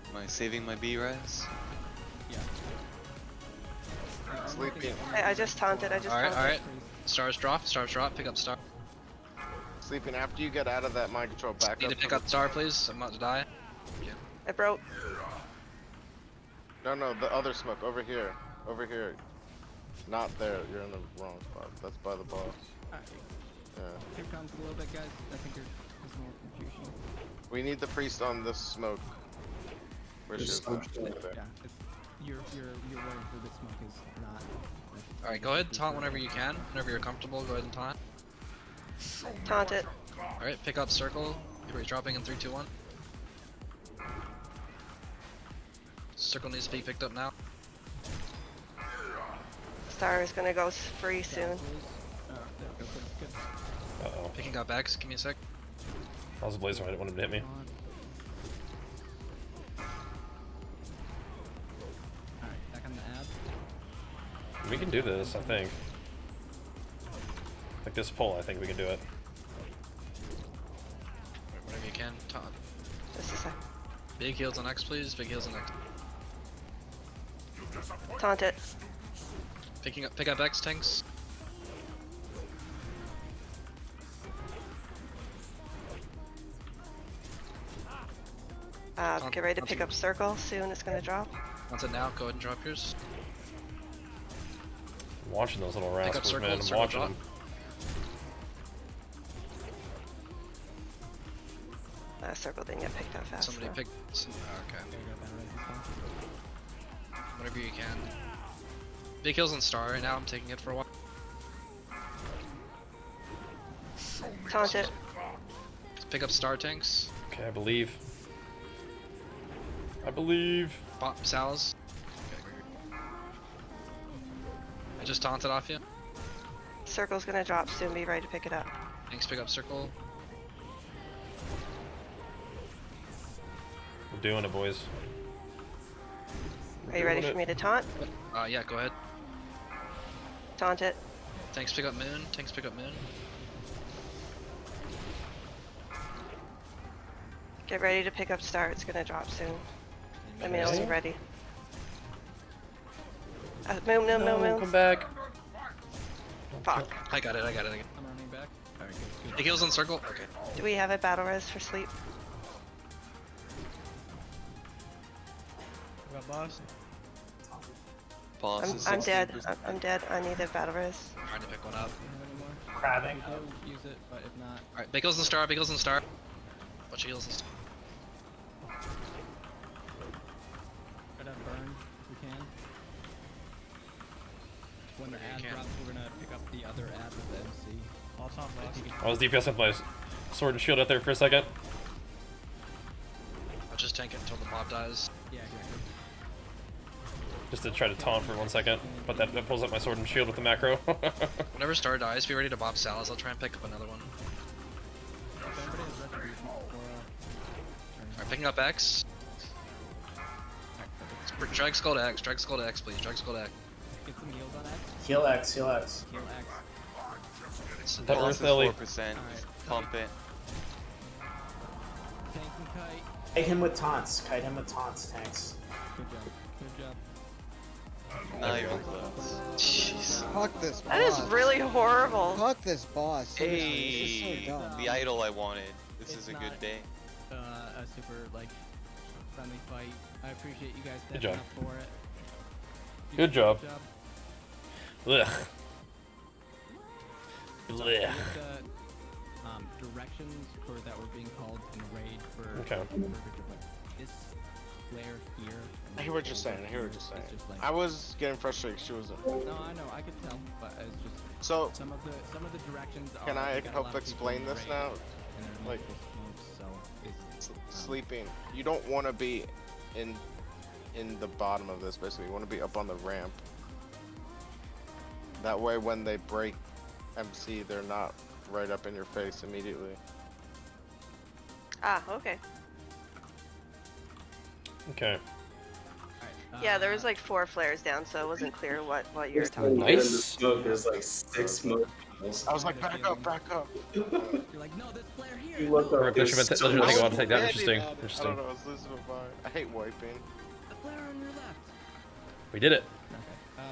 Am I saving my B-res? Yeah. Sleeping. I just taunted. Alright. Stars drop. Pick up star. Sleeping after you get out of that mind control back Need to pick up star, please. I'm about to die. Yeah. I broke. No, the other smoke over here. Over here. Not there. You're in the wrong spot. That's by the boss. Alright. Yeah. Here comes a little bit, guys. I think there's more confusion. We need the priest on this smoke. Where's your Yeah, you're worried for this smoke is not. Alright, go ahead and taunt whenever you can. Whenever you're comfortable, go ahead and taunt. Taunt it. Alright, pick up circle. We're dropping in 3, 2, 1. Circle needs to be picked up now. Star is gonna go free soon. Picking up X, give me a sec. That was a Blazer, I didn't want him to hit me. Alright, back on the ad. We can do this, I think. Like this pull, I think we can do it. Whatever you can, Todd. Just a sec. Big heals on X, please. Big heals on X. Taunt it. Pick up X tanks. Get ready to pick up circle soon. It's gonna drop. Once it now, go ahead and drop yours. I'm watching those little Pick up rascals, circle, man. I'm circle watching drop. them. Circle didn't get picked up fast. Somebody enough. pick. Okay. Whatever you can. Big heals on Star. Right now I'm taking it for a while. Taunt it. Pick up Star tanks. Okay, I believe. I believe. Pop Sal's. Okay. I just taunted off you. Circle's gonna drop soon. Be ready to pick it up. Thanks, pick up circle. We're doing it, boys. Are you ready doing for it. me to taunt? Yeah, go ahead. Taunt it. Tanks pick up Moon. Tanks pick up Moon. Get ready to pick up Star. It's gonna drop soon. Let me know when you're ready. Moon, moon. Come back. Fuck. I got it. I'm running back. Alright, good. Big heals on circle. Okay. Do we have a battle res for sleep? What about boss? Boss is I'm dead. 16%. I'm dead. I need a battle res. Trying to pick one up. Crabbing. I'll use it, but if not, Alright, big heals on Star. Big heals on Star. Bunch of heals on Star. try to burn if we can. When the ad can. drops, we're gonna pick up the other ad with the MC. All time boss. I was DPS with my sword and shield out there for a second. I'll just tank it until the mob dies. Yeah, exactly. Just to try to taunt for 1 second. But that pulls up my sword and shield with the macro. Whenever Star dies, be ready to Bob Sal's. I'll try and pick up another one. If anybody has retribution for Alright, picking up X. Drag skull to X. Drag skull to X, please. Drag skull to X. get some heals on X. Heal X, heal X. Heal X. That Boss Earth is Lily. 4%. Alright. Pump it. Tank and kite. Kite him with taunts. Kite him with taunts, tanks. Good job. Good job. Not even close. Jeez. Fuck this boss. That is really horrible. Fuck this boss. Seriously, this is Hey, so dumb. the idol I wanted. This It's is a not- good day. A super like friendly fight. I appreciate you guys Good stepping job. up for it. You Good did a job. Ugh. So Blech. with the directions for that were being called in raid for Okay. this flare here. I hear what you're saying. I hear what you're saying. It's just like, I was getting frustrated. She wasn't. no, I know, I could tell, but it's just So some of the directions are. can I you got a help lot of people explain in this raid, now? and there are Like, multiple smokes, so it's Sleeping. You don't want to be in the bottom of this. Basically, you want to be up on the ramp. That way, when they break MC, they're not right up in your face immediately. Ah, okay. Okay. Yeah, there was like 4 flares down, so it wasn't clear what you were talking about. In the Nice. smoke, there's like 6 smoke panels. I was like, back up, back up. You're like, no, this flare here. You look no, up, That should there's take so a much while to take that. Yeah, Interesting. I Interesting. don't know. I was losing a bar. I hate wiping. the flare on your left. We did it. Okay.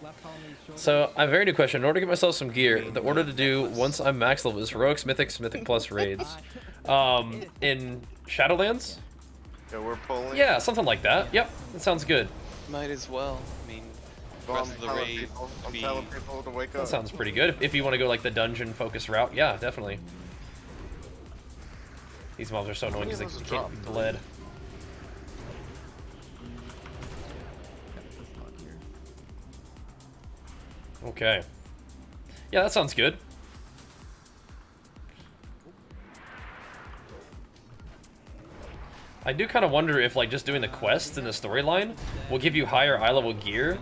Left column and shoulder. So, I have a very new question. In order to get myself some gear, the order to do once I'm max level is heroics, mythics, mythic plus raids. In Shadowlands? Yeah, we're pulling. Yeah, something like that. Yep, that sounds good. Might as well. I mean, Well, rest of the raid I'm be... telling people to wake That up. sounds pretty good. If you want to go like the dungeon focus route, yeah, definitely. These mobs are so annoying because they can't be bled. Okay. Yeah, that sounds good. I do kind of wonder if like just doing the quests in the storyline will give you higher eye level gear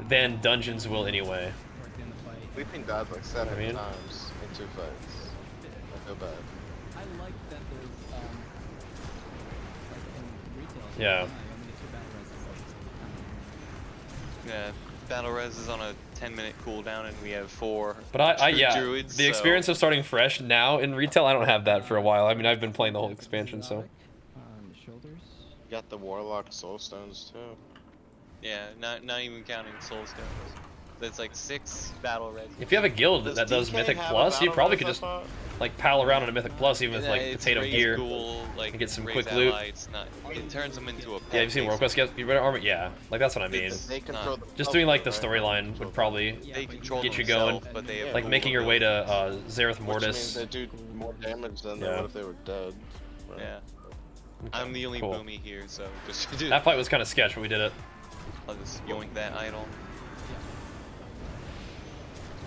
than dungeons will anyway. Sleeping died like 7 I mean- times in 2 fights. so bad. I like that there's like in retail. Yeah. You only get 2 battle reses. Yeah, battle res is on a 10-minute cooldown, and we have 4 But yeah, druids. the experience of starting fresh now in retail, I don't have that for a while. I mean, I've been playing the whole expansion, so. On the shoulders. You got the Warlock Soul Stones too. Yeah, not even counting soul stones. That's like 6 battle res. If you have a guild that does DK Mythic have a Plus, you battle probably res, could I just thought? like pal around on a Mythic Plus, even with like It's potato raise gear, ghoul, like, and get some raise quick loot. ally, it's not, it turns them into a pet. Yeah, you've seen World Quest. You better armor. Yeah, like that's what I mean. They control the Just doing like the right? storyline would probably They control get you going. themselves, but they have Like making your way to Zareth Which means Mortis. they do more damage than they Yeah. would if they were dead. Right? Yeah. I'm the only Cool. boomy here, so just That fight was kind of sketch, but we did it. I'll just yoink that idol.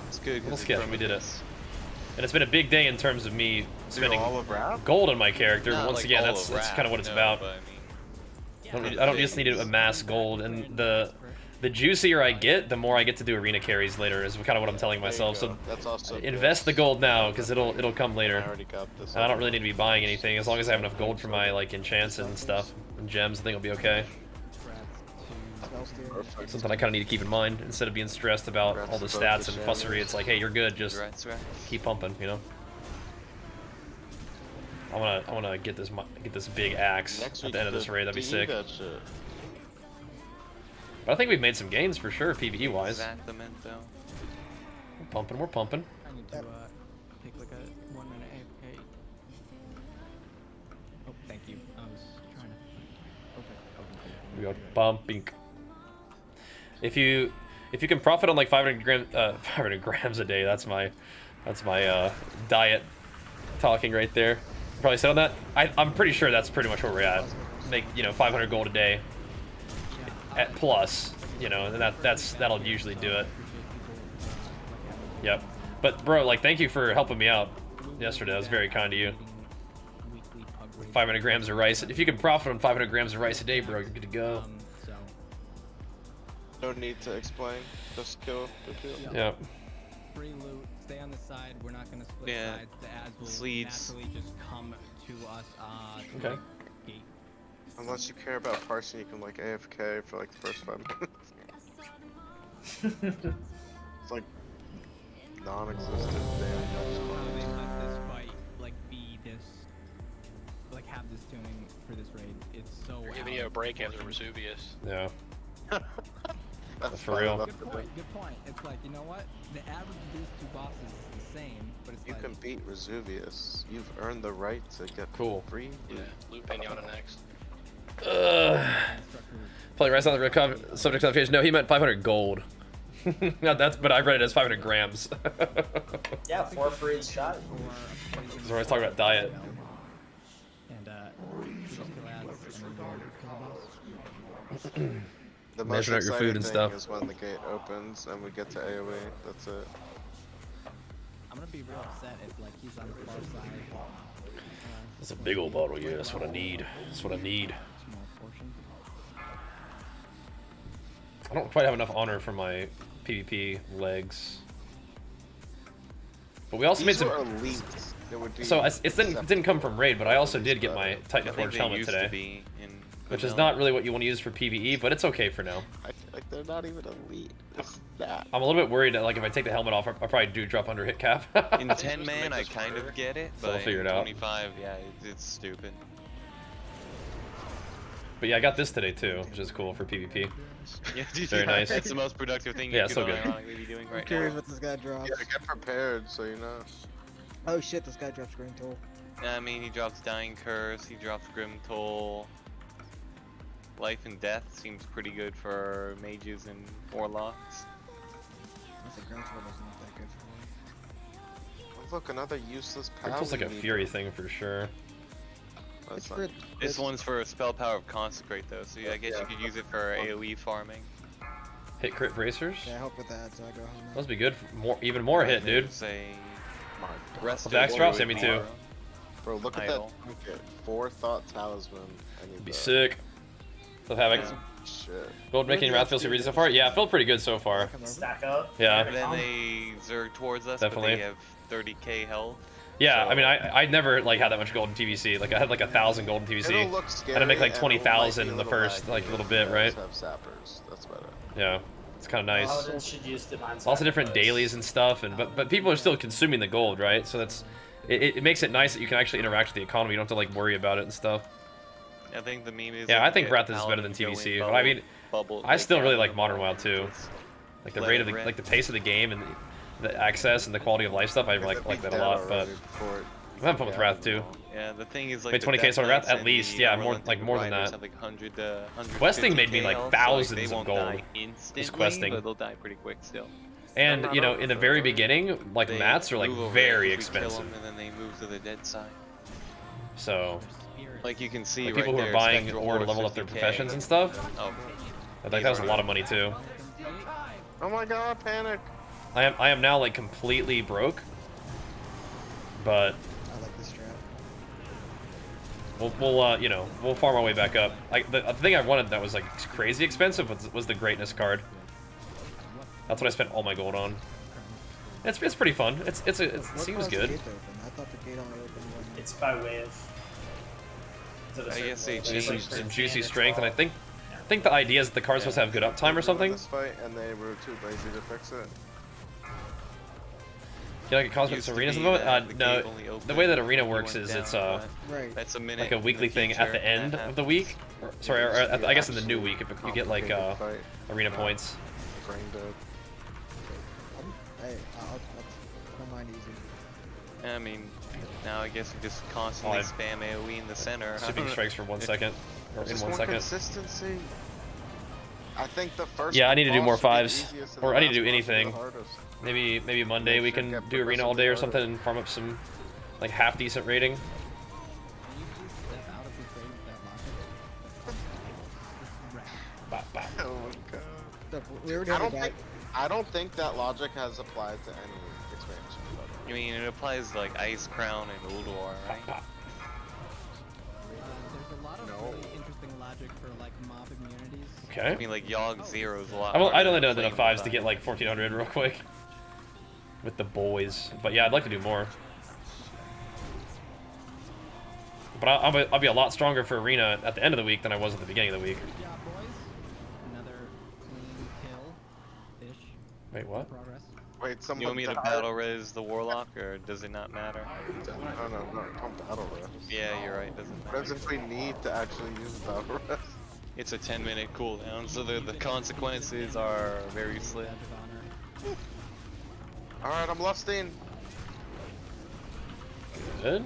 It's good. A little 'cause it's sketch, from we a did it. base. And it's been a big day in terms of me spending all of Wrath? gold on my character. Not Once like again, all that's of Wrath, kind of what it's no, about. but I mean, I don't just need to amass gold, and the juicier I get, the more I get to do arena carries later. Is kind of what I'm telling myself. So That's also invest the gold now, because it'll come I later. already got this. And I don't really need to be buying anything as long as I have enough gold for my like enchants and stuff and gems. I think I'll be okay. Perfect. Something I kind of need to keep in mind instead of being stressed about all the stats and fussery. It's like, hey, you're good. Just Rats. keep pumping, you know. I wanna get this big axe Next at week the end of this raid. That'd be PvE sick. that shit. But I think we've made some gains for sure, PvE wise. Exactamento. We're pumping. We're pumping. I need to take like a 1 minute AFK. Oh, thank you. I was trying to. Okay. We are pumping. If you can profit on like 500 grams a day, that's my diet talking right there. Probably said on that. I'm pretty sure that's pretty much where we're at. Make 500 gold a day at plus, and that'll usually do it. Yep. But bro, like, thank you for helping me out yesterday. That was very kind of you. 500 grams of rice. If you can profit on 500 grams of rice a day, bro, you're good to go. No need to explain. Just kill the kill. Yep. Free loot. Stay on the side. We're not gonna split Yeah. sides. The ads will Sleeves. naturally just come to us. Okay. Gate. Unless you care about parsing, you can like AFK for like the first 5 minutes. It's like non-existent damage. How they let this fight like be this, like have this tuning for this raid. It's so. They're giving you a break after Vesuvius. Yeah. That's For real. Good point. Good point. It's like, you know what? The average of these 2 bosses is the same, but it's You like. can beat Vesuvius. You've earned the right to get Cool. free. Yeah, loot Pinata next. Play Rise on the real subject of the page. No, he meant 500 gold. Not that's, but I read it as 500 grams. Yeah, 4 for each shot. So we're always talking about diet. And just kill ads and then kill the boss. The most Measuring out your exciting food and thing stuff. is when the gate opens and we get to AoE. That's it. I'm gonna be real upset if like he's on the far side. That's a big old bottle, yeah. That's what I need. That's what I need. Small portion. I don't quite have enough honor for my PvP legs. But we also These made are some. elites. That would be So it didn't come from raid, but I also did get my Titan I think Forge they helmet used today, to be in which is vanilla. not really what you want to use for PvE, but it's okay for now. I feel like they're not even elite. It's that. I'm a little bit worried that like if I take the helmet off, I probably do drop under hit cap. In 10 man, I kind of get it, So I'll but figure in it out. 25, yeah, it's stupid. But yeah, I got this today too, which is cool for PvP. Yeah, Very nice. It's the most productive thing Yeah, you could so good. ironically be doing I'm right curious now. what this guy drops. Yeah, get prepared so you know. Oh shit, this guy drops Green Tool. I mean, he drops Dying Curse, he drops Grim Toll. Life and Death seems pretty good for mages and warlocks. I think Green Tool doesn't look that good for me. Oh, look, another useless It power. feels like a Fury thing for sure. That's It's not- for This one's for spell power of Consecrate though, so I guess you could use it for AoE farming. Hit crit bracers? Yeah, I help with that, so I go home. Must be good. For even more hit, dude. Say My rest Well, Dax drops hit me too. tomorrow. Bro, look at Idle. that trinket. 4 Thought Talisman. I need Be that. sick. So Havoc. Yeah. Shit. Gold making Wrath feels pretty so far? Yeah, it felt pretty good so far. Come over. Stack up. Yeah. And then they zerg towards us, Definitely. but they have 30k health. Yeah, So- I mean, I never like had that much gold in TBC. Like I had like 1,000 gold in TBC. It'll look I scary. had to make like and it 20,000 might in be the a first laggy like little if bit, you right? guys have sappers. That's about it. Yeah, it's kind of nice. Paladins should use divine Lots of different sacrifice. dailies and stuff, and but people are still consuming the gold, right? So that's it makes it nice that you can actually interact with the economy. You don't have to like worry about it and stuff. I think the meme is. Yeah, like, I think get Wrath is better than Paladin TBC, going but I mean, bubble, I still really like down Modern the WoW too. just Like the let rate it of the rip. like the pace of the game and the access and the quality of life stuff. I like that a lot, but I'm having fun with Wrath too. Yeah, the thing is like Made the 20k Death on Wrath Knights at and least, the yeah, Unrelenting more than Riders that. have, like 100, Questing made me 150k like health, thousands they of won't gold. die instantly, questing. but they'll die pretty quick still. And you know, in the very beginning, like They mats are like move over very if we kill expensive. 'em, and then they move to the dead side. So Like you can see like right people who there, are buying Spectral ore to Horse, level up their 50K. professions and stuff, Oh, like that was a lot of money too. Oh my god, panic! I am now like completely broke, but I like this strat. we'll you know, we'll farm our way back up. Like the thing I wanted that was like crazy expensive was the greatness card. That's what I spent all my gold on. It's pretty fun. It What seems caused the good. gate to open? I thought the gate only opened when. It's by wave. Is it a I certain guess they wave? changed Some, It's like some 13 juicy or strength, and I 12. think the idea is that the card's supposed to have good uptime or something. This fight, and they were too lazy to fix it. You like cosmic Used to arenas at be the moment? that the No, gate only the opened way that when arena you works went is it's down, but Right. that's a minute like a in the weekly thing at the future, end that of the happens. week. Sorry, or I guess in the new week you get like Complicated fight. arena points. Brain dead. Hey, I don't mind easy. I mean, now I guess we just constantly Oh, spam AoE in the center. Sweeping strikes for 1 second, or in Just 1 more second. consistency. I think the first. Yeah, I need to do boss more should be the fives, easiest and or the I need to last do boss should be the anything. hardest. Maybe Monday we Make sure can to get do arena all day or progressively something harder. and farm up some like half decent rating. Can you just step out of this raid with that logic? Bop, bop. Oh my god. Look, we already I have a don't guy. think. I don't think that logic has applied to any expansion. I mean, it applies to, like Ice Crown and Ulduar, right? Pop. There's a lot of No. really interesting logic for like mob immunities. I Okay. mean, like Yogg Zero is a lot. I'd harder only than done enough Flame fives to Side. get like 1400 real quick with the boys, but yeah, I'd like to do more. But I'll be a lot stronger for arena at the end of the week than I was at the beginning of the week. Good job, boys. Another clean kill. Ish. Wait, what? Progress. Wait, someone You want me to died. battle res the Warlock, or does it not matter? Oh no, don't battle res. Yeah, you're right. Doesn't matter. Depends if we need to actually use battle res. It's a 10-minute cooldown, so the consequences are very slim. Badge of honor. Alright, I'm lusting. Good.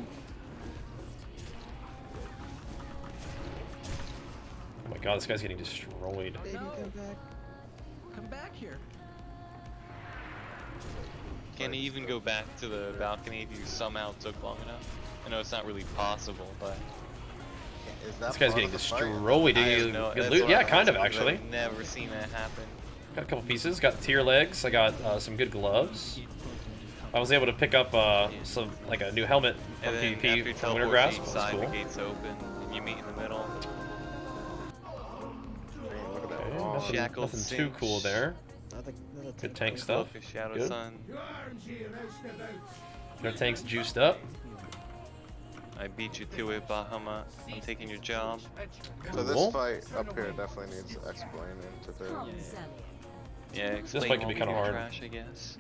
Oh my god, this guy's getting destroyed. Baby, come back. Come back here. Can he even go back to the balcony if you somehow took long enough? I know it's not really possible, but Is that This guy's part getting of the fight? destroyed. Did I you have no- good that's loot? what Yeah, I kind of have, actually. I've never seen that happen. Got a couple pieces. Got tier legs. I got some good gloves. I was able to pick up some like a new helmet from And then after PvP you from teleport Wintergrass. to each That's side, cool. the gates open, and you meet in the middle. Man, look at that Okay, raw. nothing, Shackled nothing too Cinch. cool there. Another Good tank stuff. Focus Shadow Good. Sun. Their tank's juiced up. I beat you to it, Bahamut. I'm taking your job. So this Cool. fight up here definitely needs explaining to do. Yeah, explain fight can be all kinda your hard. trash, I guess.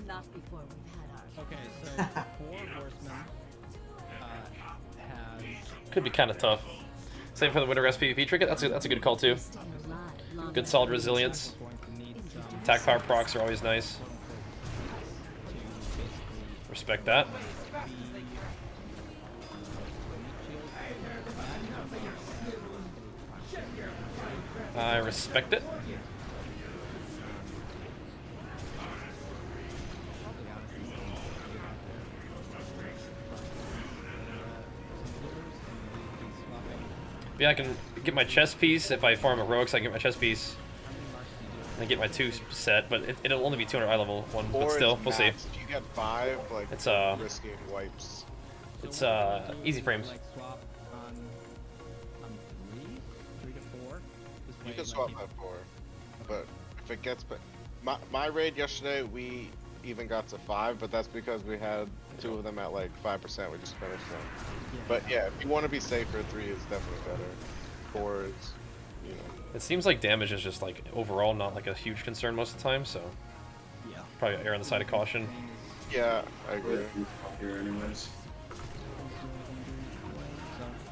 Okay, so Four Horsemen has Could be kind of tough. Same for the Wintergrass PvP trinket. That's a good call too. Good solid resilience. going to need some Attack power procs are always nice. to basically Respect that. I respect it. Yeah, I can get my chest piece if I farm heroics. I can get my chest piece and get my 2 set, but it'll only be 200 eye level 1. But Or still, it's we'll see. max. If you get 5, like It's, risky wipes. It's easy frames. like swap on 3 to 4. This You way, can like, swap at 4, but if it gets, but my raid yesterday we even got to 5, but that's because we had 2 of them at like 5%, we just finish them. Yeah. But yeah, if you want to be safer, 3 is definitely better. 4 is, you know. It seems like damage is just like overall not like a huge concern most of the time, so Yeah. probably err on the side of caution. Yeah, I agree. Here anyways. So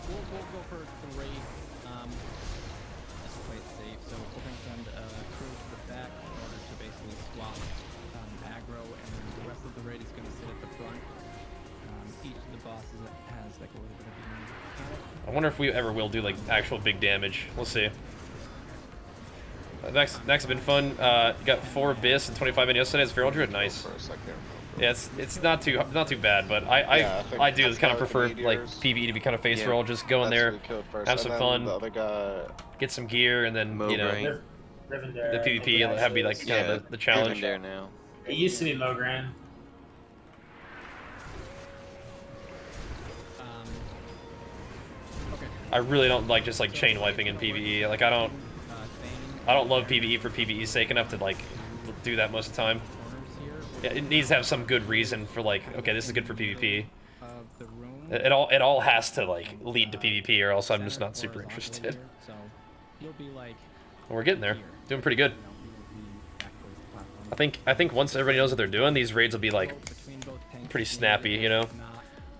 we'll go for 3. Just play it safe. So we're going to send a crew to the back in order to basically swap aggro, and then the rest of the raid is going to sit at the front. Each of the bosses has like a little bit of unique mechanic. I wonder if we ever will do like actual big damage. We'll see. Next has been fun. You got 4 Abyss and 25 in yesterday. It's Feral Druid, nice. For a second. Yeah, it's not too bad, but I do kind of prefer like PvE to be kind of face roll. Just go in there, have some fun, The other guy, get some gear, and then you know Mograine. the PvP will have be like kind of the challenge. There now. It used to be Mograine. Okay. I really don't like just like chain wiping in PvE. Like I don't love PvE for PvE's sake enough to like do that most of the time. Yeah, it needs to have some good reason for like, okay, this is good for PvP. It all has to like lead to PvP, or else I'm just not super interested. So you'll be like, We're getting there, doing pretty good. I think once everybody knows what they're doing, these raids will be like pretty snappy, you know.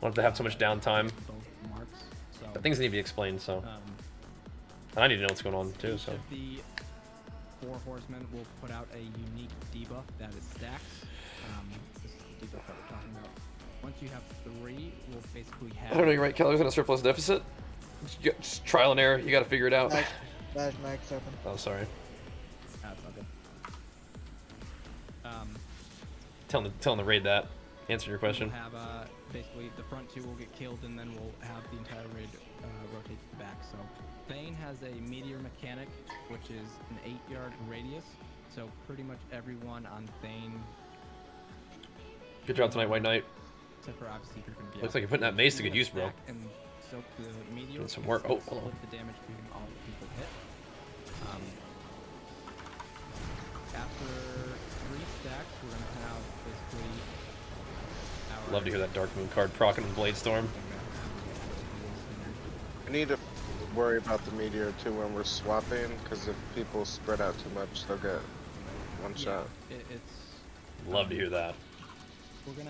Won't have to have so much downtime. But things need to be explained, so. And I need to know what's going on too, so. The 4 Horsemen will put out a unique debuff that is stacks. This is the debuff that we're talking about. Once you have 3, we'll basically have. I don't know, you're right. Calories in a surplus deficit. Just trial and error. You got to figure it out. Badge mic's open. Oh, sorry. That's all good. Telling the raid that. Answer your question. We'll have basically the front 2 will get killed, and then we'll have the entire raid rotate to the back. So Thane has a meteor mechanic, which is an 8-yard radius. So pretty much everyone on Thane. Good job tonight, White Knight. Except for obviously if you're going to be Looks like you're putting that mace to good use, bro. And soak the meteor. Doing some work. Oh, hello. Split the damage between all the people hit. After 3 stacks, we're going to have basically. Love to hear that Dark Moon card proccing with Blade Storm. we need to worry about the meteor too when we're swapping, because if people spread out too much, they'll get one shot. Love to hear that. We're gonna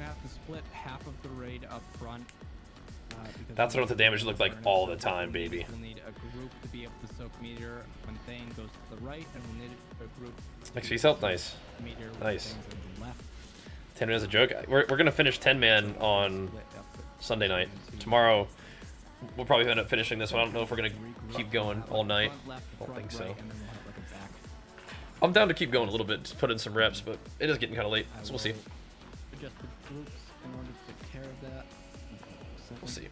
have to split half of the raid up front. That's what the damage looked like all the time, baby. We'll need a group to be able to soak meteor when Thane goes to the right, and we'll need a group. XP self, nice. Meteor Nice. Thane's on the left. 10 man is a joke. We're gonna finish 10 man on Sunday night. Tomorrow, we'll probably end up finishing this one. I don't know if we're gonna keep going all night. I don't think so. I'm down to keep going a little bit, to put in some reps, but it is getting kind of late, so we'll see. Adjust the groups in order to take care of that. We'll see.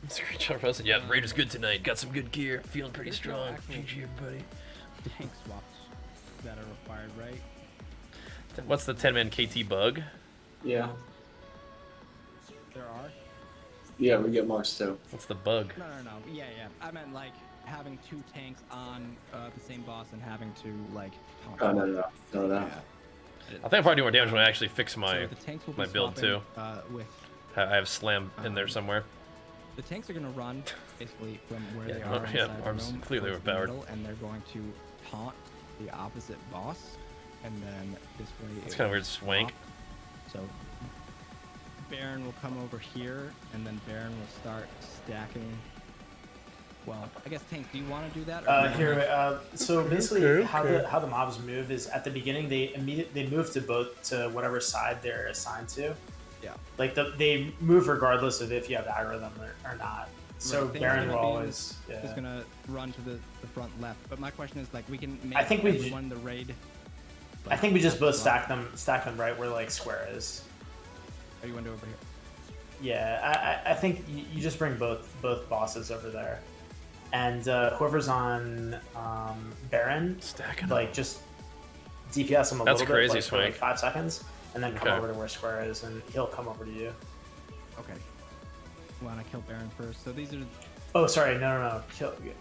Screenshot present. Yeah, the raid is good tonight. Got some good gear. Feeling pretty strong. GG, everybody. Tank swaps that are required, right? What's the 10-man KT bug? Yeah. There are? Yeah, we get marks too. What's the bug? No. Yeah. I meant like having 2 tanks on the same boss and having to like. Oh, no. I think I'll probably do more damage when I actually fix my So the tanks will be my build too. swapping, with I have Slam in there somewhere. the tanks are going to run basically from where Yeah, they are yeah, inside the arms room clearly towards the overpowered. middle, and they're going to taunt the opposite boss, and then this way. It's it kind of will weird swank. swap. So Baron will come over here, and then Baron will start stacking. Well, I guess tanks. Do you want to do that? So basically, how the mobs move is at the beginning they move to whatever side they're assigned to. Yeah. Like they move regardless of if you have aggro them or not. So Right, Baron Thane's will gonna be- always. is Yeah. gonna run to the front left. But my question is like we can make I think we everyone in the raid. I think we just both stack them right where like square is. Or you want to over here? Yeah, I think you just bring both bosses over there, and whoever's on Baron, like just DPS him a That's little crazy, bit, for like Swank. 5 seconds, and then come Okay. over to where Square is, and he'll come over to you. Okay. Want to kill Baron first? So these are. Oh, sorry, no. Kill Thane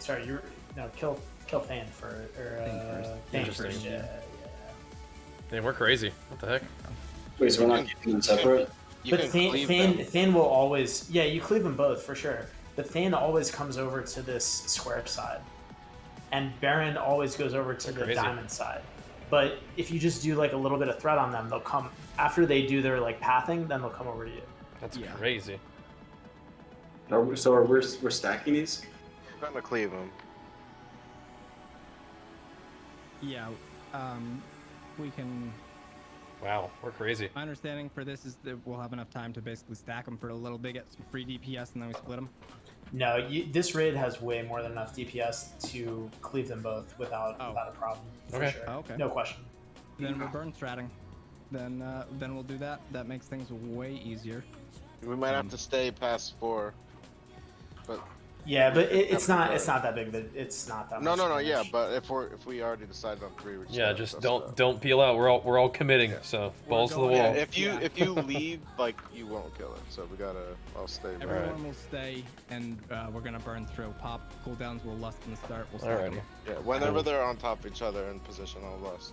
Thane first. Thane Interesting. first. Yeah. Man, we're crazy. What the heck? Wait, so we're not keeping them separate? You But can cleave them. Thane will always, yeah, you cleave them both for sure. But Thane always comes over to this square side, and Baron always goes over to the diamond side. But if you just do like a little bit of threat on them, they'll come after they do their like pathing. Then they'll come over to you. That's crazy. So we're stacking these? I'm trying to cleave them. Yeah, we can. Wow, we're crazy. My understanding for this is that we'll have enough time to basically stack them for a little bit, get some free DPS, and then we split them. No, this raid has way more than enough DPS to cleave them both without a problem. For sure. Okay. No question. Then we're burn stratting. Then we'll do that. That makes things way easier. We might have to stay past 4, but yeah, but it's not that big. It's not that. No, much yeah, but if we already decided on 3, we're Yeah, just don't peel out. We're all committing. So balls to the wall. Yeah, if you leave, like you won't kill it. So we gotta. I'll stay. Everyone will stay, and we're gonna burn through. Pop cooldowns will lust in the start. We'll stack them. Yeah, whenever they're on top of each other in position, I'll lust.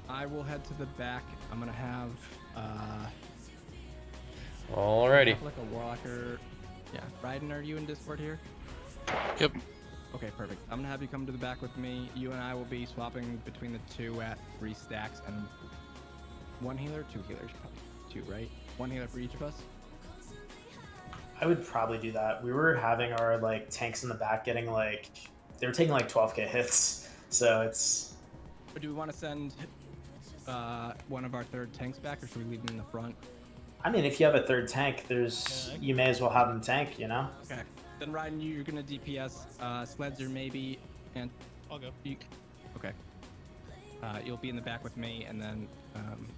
I will head to the back. I'm gonna have. Alrighty. Have like a warlocker. Yeah, Ryden, are you in Discord here? Yep. Okay, perfect. I'm gonna have you come to the back with me. You and I will be swapping between the 2 at 3 stacks, and 1 healer, 2 healers, probably 2, right? 1 healer for each of us. I would probably do that. We were having our like tanks in the back getting like they were taking like 12k hits, so it's. But do we want to send one of our 3rd tanks back, or should we leave them in the front? I mean, if you have a 3rd tank, you may as well have them tank, you know? Okay. Then Ryden, you're gonna DPS. Sledzer maybe, and I'll go. Okay. You'll be in the back with me, and then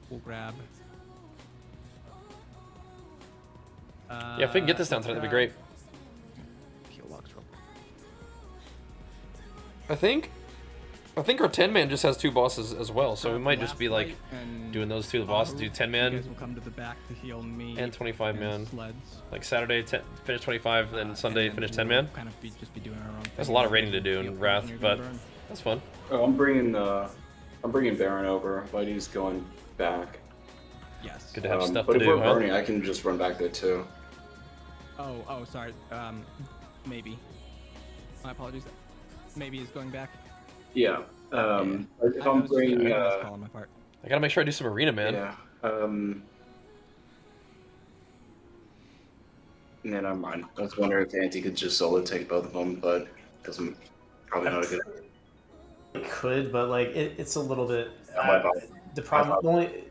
we'll grab. Yeah, if we can get this down tonight, that'd be great. Peel logs real quick. I think our 10-man just has 2 bosses as well, so we might just be like doing those 2 bosses, do 10-man. You guys will come to the back to heal me. And 25-man. Sleds. Like Saturday finish 25, then Sunday finish 10-man. Kind of just be doing our own thing. That's a lot of raiding to do in Wrath, but that's fun. Oh, I'm bringing Baron over. Whitey's going back. Yes. Good to have stuff but to if do. we're burning, I can just run back there too. Oh, sorry. Maybe. My apologies. Maybe he's going back. Yeah. If I'm bringing, I gotta make sure I do some arena, man. Yeah. Yeah, never mind. I was wondering if Anti could just solo take both of them, but doesn't probably not a good idea. It could, but like it's a little bit. The problem, only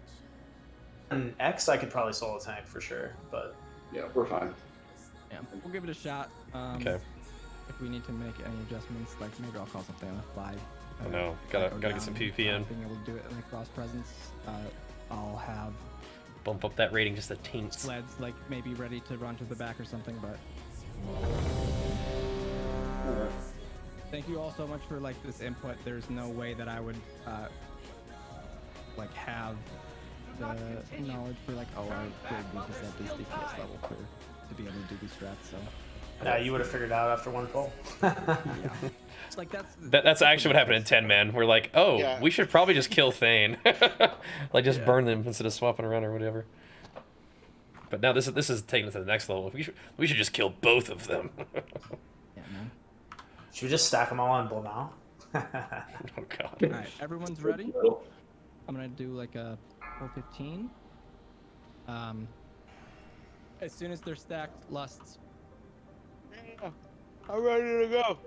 an X, I could probably solo tank for sure, but yeah, we're fine. Yeah, we'll give it a shot. Okay. If we need to make any adjustments, like maybe I'll call something on a 5. I know. Gotta get some PvP in. Being able to do it in the cross presence, I'll have bump up that rating just a taint. Sleds like maybe ready to run to the back or something, but. Thank you all so much for like this input. There's no way that I would like have the knowledge for like I really need to set this DPS level to be able to do these strats. So. You would have figured it out after 1 pull. Yeah. Like that's actually what happened in 10-man. We're like, we should probably just kill Thane, like just burn them instead of swapping around or whatever. But now this is taking it to the next level. We should just kill both of them. Yeah, man. Should we just stack them all on Bull now? Oh god. All right, everyone's ready. I'm gonna do like a 415. As soon as they're stacked, lusts. Yeah, I'm ready to go.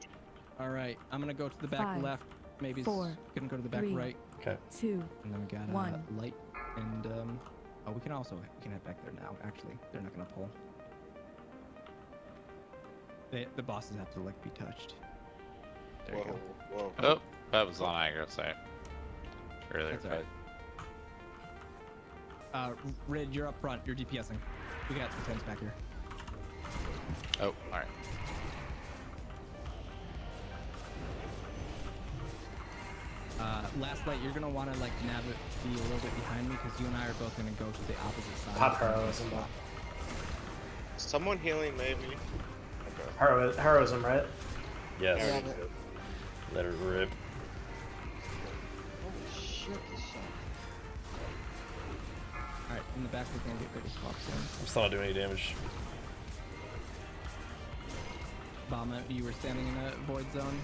All right, I'm gonna go to the back 5, left. Maybe 4, gonna go to the back 3, right. Okay. 2, And then we got 1. Light and we can head back there now. Actually, they're not gonna pull. The bosses have to like be touched. There you go. Whoa. Oh, that was on aggro side. Earlier, That's all right. Rid, you're up front. You're DPSing. We got some tents back here. Oh, alright. Last light, you're gonna want to like be a little bit behind me because you and I are both gonna go to the opposite side. Pop heroism. Someone healing maybe. Okay. Heroism, right? Yes. Let it rip. Holy shit, this sucks. in the back, we're gonna get rid of swap soon. I'm still not doing any damage. Bomba, you were standing in a void zone.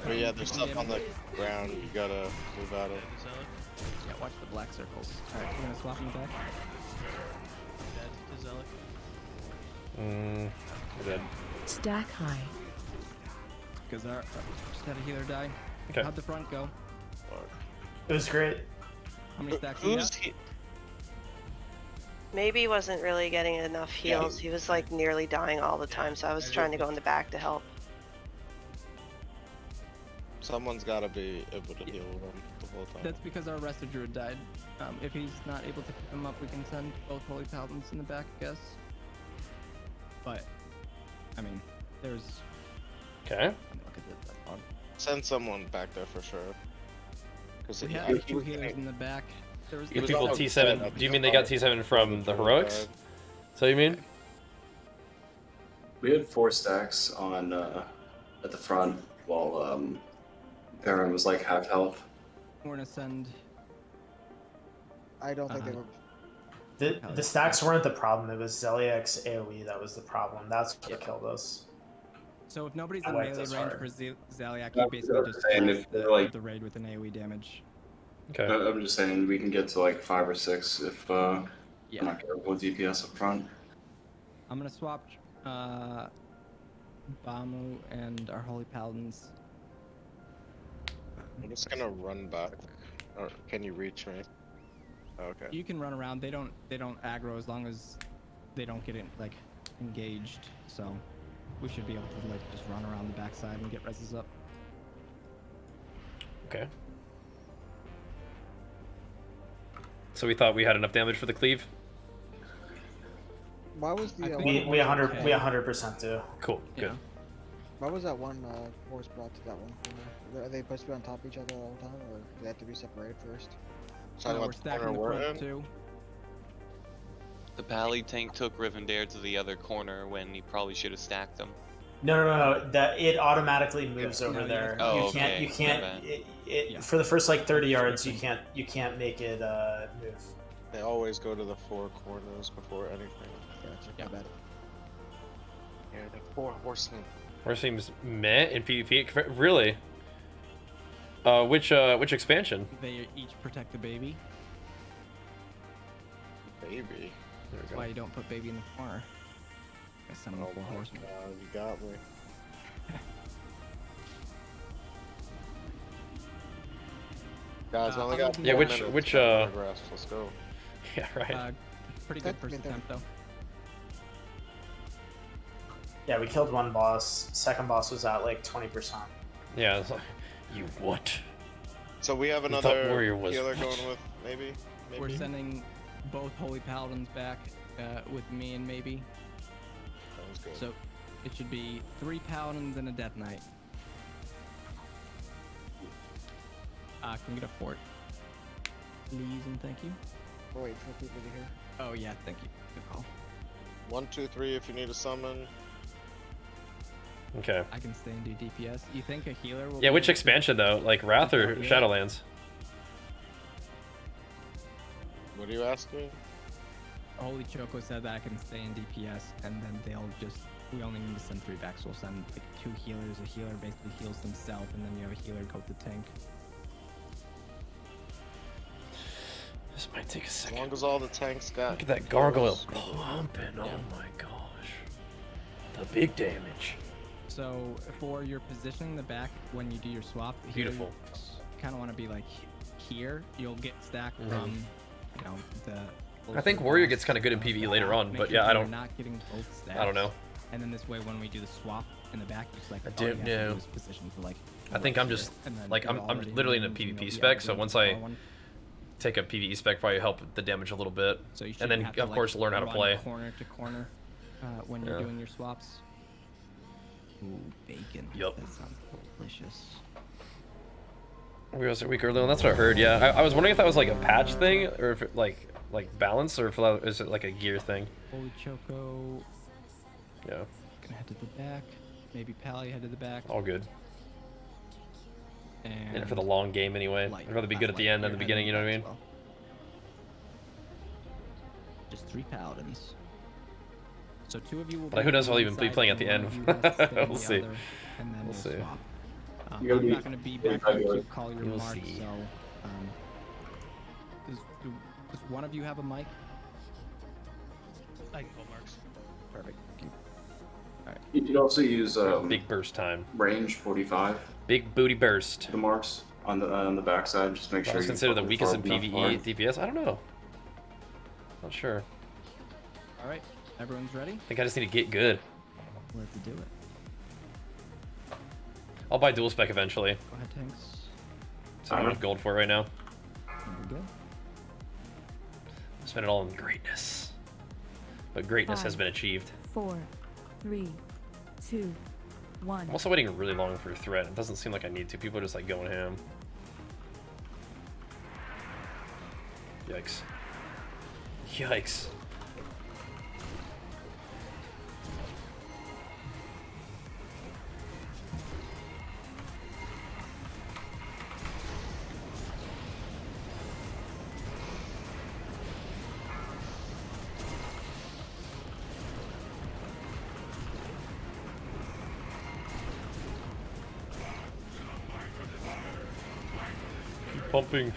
Oh yeah, there's stuff on the ground. You gotta move out of. Yeah, watch the black circles. Alright, we're gonna swap in the back. Dead to Zealot. We're dead. Stack high. Because our just had a healer die. Okay. How'd the front go? It was great. How many stacks you got? Maybe wasn't really getting enough heals. He was like nearly dying all the time, so I was trying to go in the back to help. Someone's gotta be able to heal them the whole time. That's because our Resto Druid died. If he's not able to pick him up, we can send both Holy Paladins in the back, I guess. But, I mean, there's... Okay. Look at that dog. Send someone back there for sure. Because We have two healers in the back. There was The people T7. Do you mean they got T7 from the heroics? So you mean? We had 4 stacks on at the front while Baron was like half health. We're gonna send... I don't think they were. The stacks weren't the problem. It was Zeliek's AoE that was the problem. That's what killed us. So if nobody's I in like melee this range hard. for Zeliek, That's you what basically I'm just saying, close if they're like- the raid with an AoE damage. Okay. I'm just saying we can get to like 5 or 6 if Yeah. we're not careful with DPS up front. I'm gonna swap Bamu and our Holy Paladins. I'm just gonna run back. Or can you reach me? Okay. You can run around. They don't aggro as long as they don't get like engaged. So we should be able to like just run around the backside and get reses up. Okay. So we thought we had enough damage for the cleave? Why was the We 100% do. Cool, good. Yeah. why was that one horse brought to that one corner? Are they supposed to be on top of each other all the time, or do they have to be separated first? We're stacking the front too. The pally tank took Rivendare to the other corner when he probably should have stacked them. No. That it automatically moves over No, there. Oh, You can't. okay. You can't. My bad. It for the first like 30 yards, you can't make it move. They always go to the 4 corners before anything. Gotcha. Yeah. My bad. Yeah, the 4 horsemen. Or seems meh in PvP. Really? Which expansion? They each protect the baby. Baby. There we That's go. why you don't put baby in the corner. I summon Oh Four my Horsemen. god, you got me. Guys, I only got Yeah, 4 which- minutes which, to progress. Let's go. Yeah, right. Pretty good That- first I mean, attempt though. Yeah, we killed one boss. Second boss was at like 20%. Yeah, it's like, you what? So we have thought another warrior was- healer going with maybe? We're sending both Holy Paladins back with me and maybe. Sounds good. So it should be 3 Paladins and a Death Knight. Can we get a fort? Please and thank you. We're waiting for people to hear. Oh yeah, thank you. Good call. 1, 2, 3 if you need a summon. Okay. I can stay and do DPS. You think a healer will Yeah, be which able to- expansion though? Like Wrath or Yeah. Shadowlands? What are you asking? Holy Choco said that I can stay in DPS and then we only need to send 3 back, so we'll send like 2 healers. A healer basically heals themselves and then you have a healer go to tank. This might take a As second. long as all the tanks got. Look at that gargoyle heals, pumping. Yeah. Oh my gosh. The big damage. So for your positioning in the back when you do your swap, Beautiful. Kind of want to be like here. You'll get stacked from, you know, the. I think Warrior gets kind of good in PvE later on, Make but sure yeah, I you're don't. not getting both stacks. I don't know. And then this way, when we do the swap in the back, just like I all you don't have to know. do is position for like. I think I'm just like I'm literally in a PvP spec, so once I take a PvE spec, probably help with the damage a little bit, So you and then shouldn't have of to, course like, learn how to run play. corner to corner when you're Yeah. doing your swaps. Ooh, bacon. Yup. That sounds delicious. We was a week earlier, and that's what I heard. Yeah, I was wondering if that was like a patch thing, or if it like balance, or if that is it like a gear thing. Holy Choco. Yeah. Gonna head to the back. Maybe Pally head to the back. All good. And In it for the long game anyway. Light. I'd rather be good at the end than the beginning. You know what I mean? just 3 paladins. So 2 of you will. But be who knows on I'll one even be side, playing at and the one end. of you has to stay on We'll the see. other, and then We'll see. swap. You gotta I'm be not going to be back pretty here good. to call your You'll mark. see. So, does one of you have a mic? I can call marks. Perfect. Thank you. You can also use Big burst time. range 45. Big booty burst. The marks on the backside. Just make That sure was you considered the fucking weakest in far enough PvE apart. DPS? I don't know. Not sure. All right, everyone's ready. I think I just need to get good. Let's do it. I'll buy dual spec eventually. Go ahead, Tanks. So I don't have enough gold for it right now. Very good. Spend it all on greatness. But greatness has 5, been achieved. 4, 3, 2, 1. I'm also waiting really long for a threat. It doesn't seem like I need to. People are just like going ham. Yikes. Yikes. Keep pumping.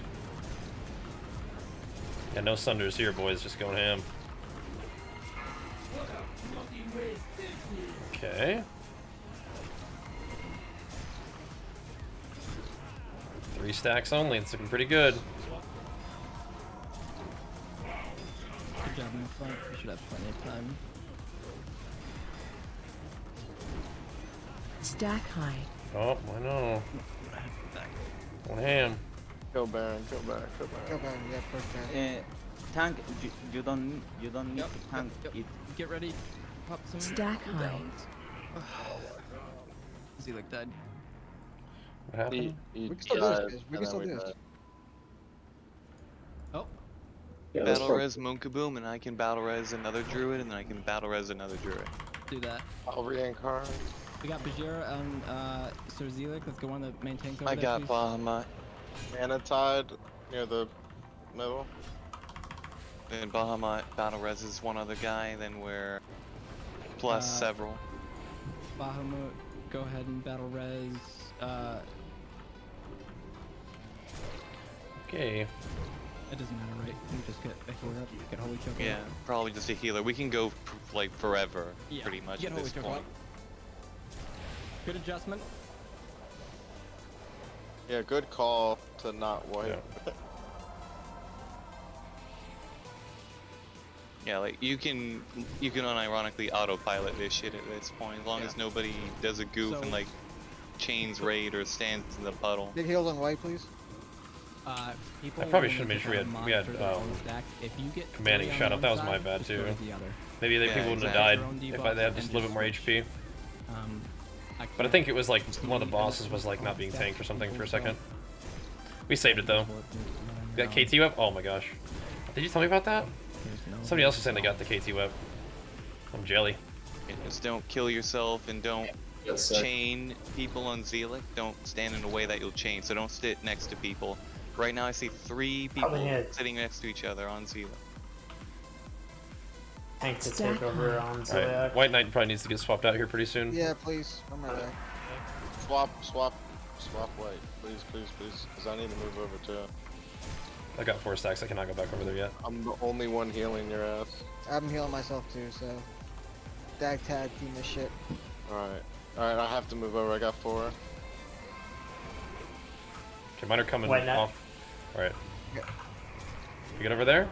Yeah, no Sunders here, boys. Just going ham. Okay. 3 stacks only. It's looking pretty good. Good job in the front. We should have plenty of time. Stack high. Oh, I know. Going ham. Go Baron, go back, go back. Go back, yeah, first Baron. Tank, you don't need to tank it. Get ready. Pop some Stack high. cooldowns. Zealot died. What happened? He We can still do died, this, guys. We and can still then do we this. died. Oh, Yeah, that's Battle res Moonkaboom, and I can battle res another druid, and then I can battle res another druid. do that. I'll reincarnate. We got Bajheera and Sir Zealot. Let's go on the main tanks over I there, got please. Bahamut. Mana Tide near the middle. Then Bahamut battle res is one other guy, then we're plus several. Bahamut, go ahead and battle res. Okay. It doesn't matter, right? We just get a healer up, get Holy Choke. Yeah, probably just a healer. We can go like forever, Yeah, pretty much get at this Holy Choke point. up. Good adjustment. Yeah, good call to not wipe. Yeah, like you can unironically autopilot this shit at this point, as long as nobody does a goof and like chains raid or stands in the puddle. Big heals on white, please. People I probably will should have made need to sure we had monitor their own stack. If you get commanding 3 on shut up. one That was side, my bad just too. go to the other. Maybe they Yeah, people wouldn't have exactly. died Their own if debuffs I had and just a little bit more just HP. But I think it was like one of the bosses was like not being tanked or something for a second. We saved it though. That KT web? Oh my gosh. Did you tell me about that? Somebody else was saying they got the KT web. I'm jelly. And just don't kill yourself and don't chain people on Zealot. Don't stand in a way that you'll chain. So don't sit next to people. Right now I see 3 people sitting next to each other on Zealot. Tank to take over on Alright, Zodiac. White Knight probably needs to get swapped out here pretty soon. Yeah, please. I'm right back. Swap white, please, please, please, because I need to move over too. I got 4 stacks. I cannot go back over there yet. I'm the only one healing your ass. I'm healing myself too, so. Tag team this shit. Alright, I have to move over. I got 4. Okay, mine are coming White Knight. off. Alright. Yeah. You get over there?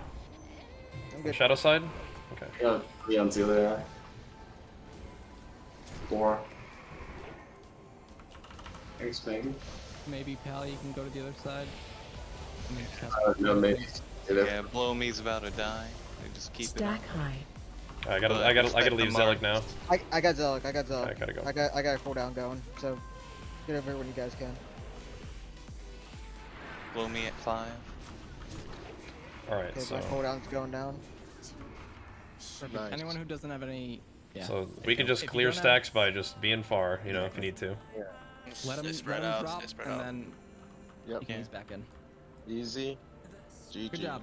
I'm good. Shadow side? Okay. Yeah, 3 on Zodiac. 4. Thanks, maybe. Maybe Pal, you can go to the other side. No, maybe. Yeah, blow me's about to die. They just keep it up. Stack high. I gotta leave Zealot now. I got Zealot. I got I gotta go. I got a cooldown going. So get over here when you guys can. Blow me at 5. Alright, Okay, so my cooldown's going down. Perfect. Nice. Anyone who doesn't have any. Yeah. so we can just If you clear don't have- stacks by just being far, you know, if you need to. Let him, Stay spread let him out, drop, stay spread and out. then Yep. you can ease back in. Easy. GG. Good job.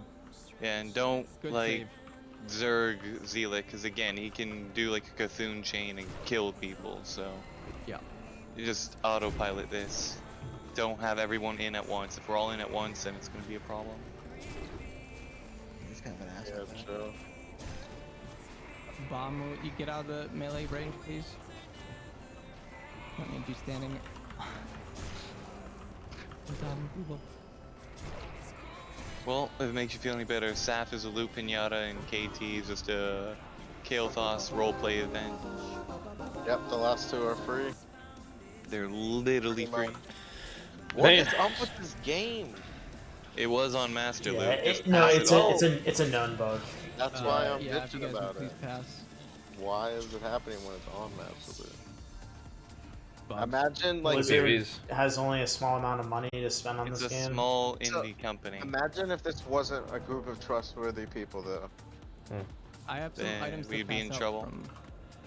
Yeah, and don't Good like save. Zerg Zealot, because again, he can do like a Cthulhu chain and kill people, so Yeah. you just autopilot this. Don't have everyone in at once. If we're all in at once, then it's going to be a problem. He's kind of an ass. Yeah, with that. true. Bomb, will you get out of the melee range, please? Don't need you standing. Well, if it makes you feel any better, Saf is a loot pinata and KT is just a Kael'thas roleplay event. Yep, the last two are free. They're literally free. What is up with this game? It was on Master Yeah, Loot. Just no, pass it's it all. it's a known bug. That's why I'm yeah, if you bitching guys would about please it. pass. Why is it happening when it's on Master Loot? Bugs. Imagine like Blizzard has only a small amount of money to spend on It's this a game. small indie company. Imagine if this wasn't a group of trustworthy people, though. I have some Then items to we'd be pass in out trouble. from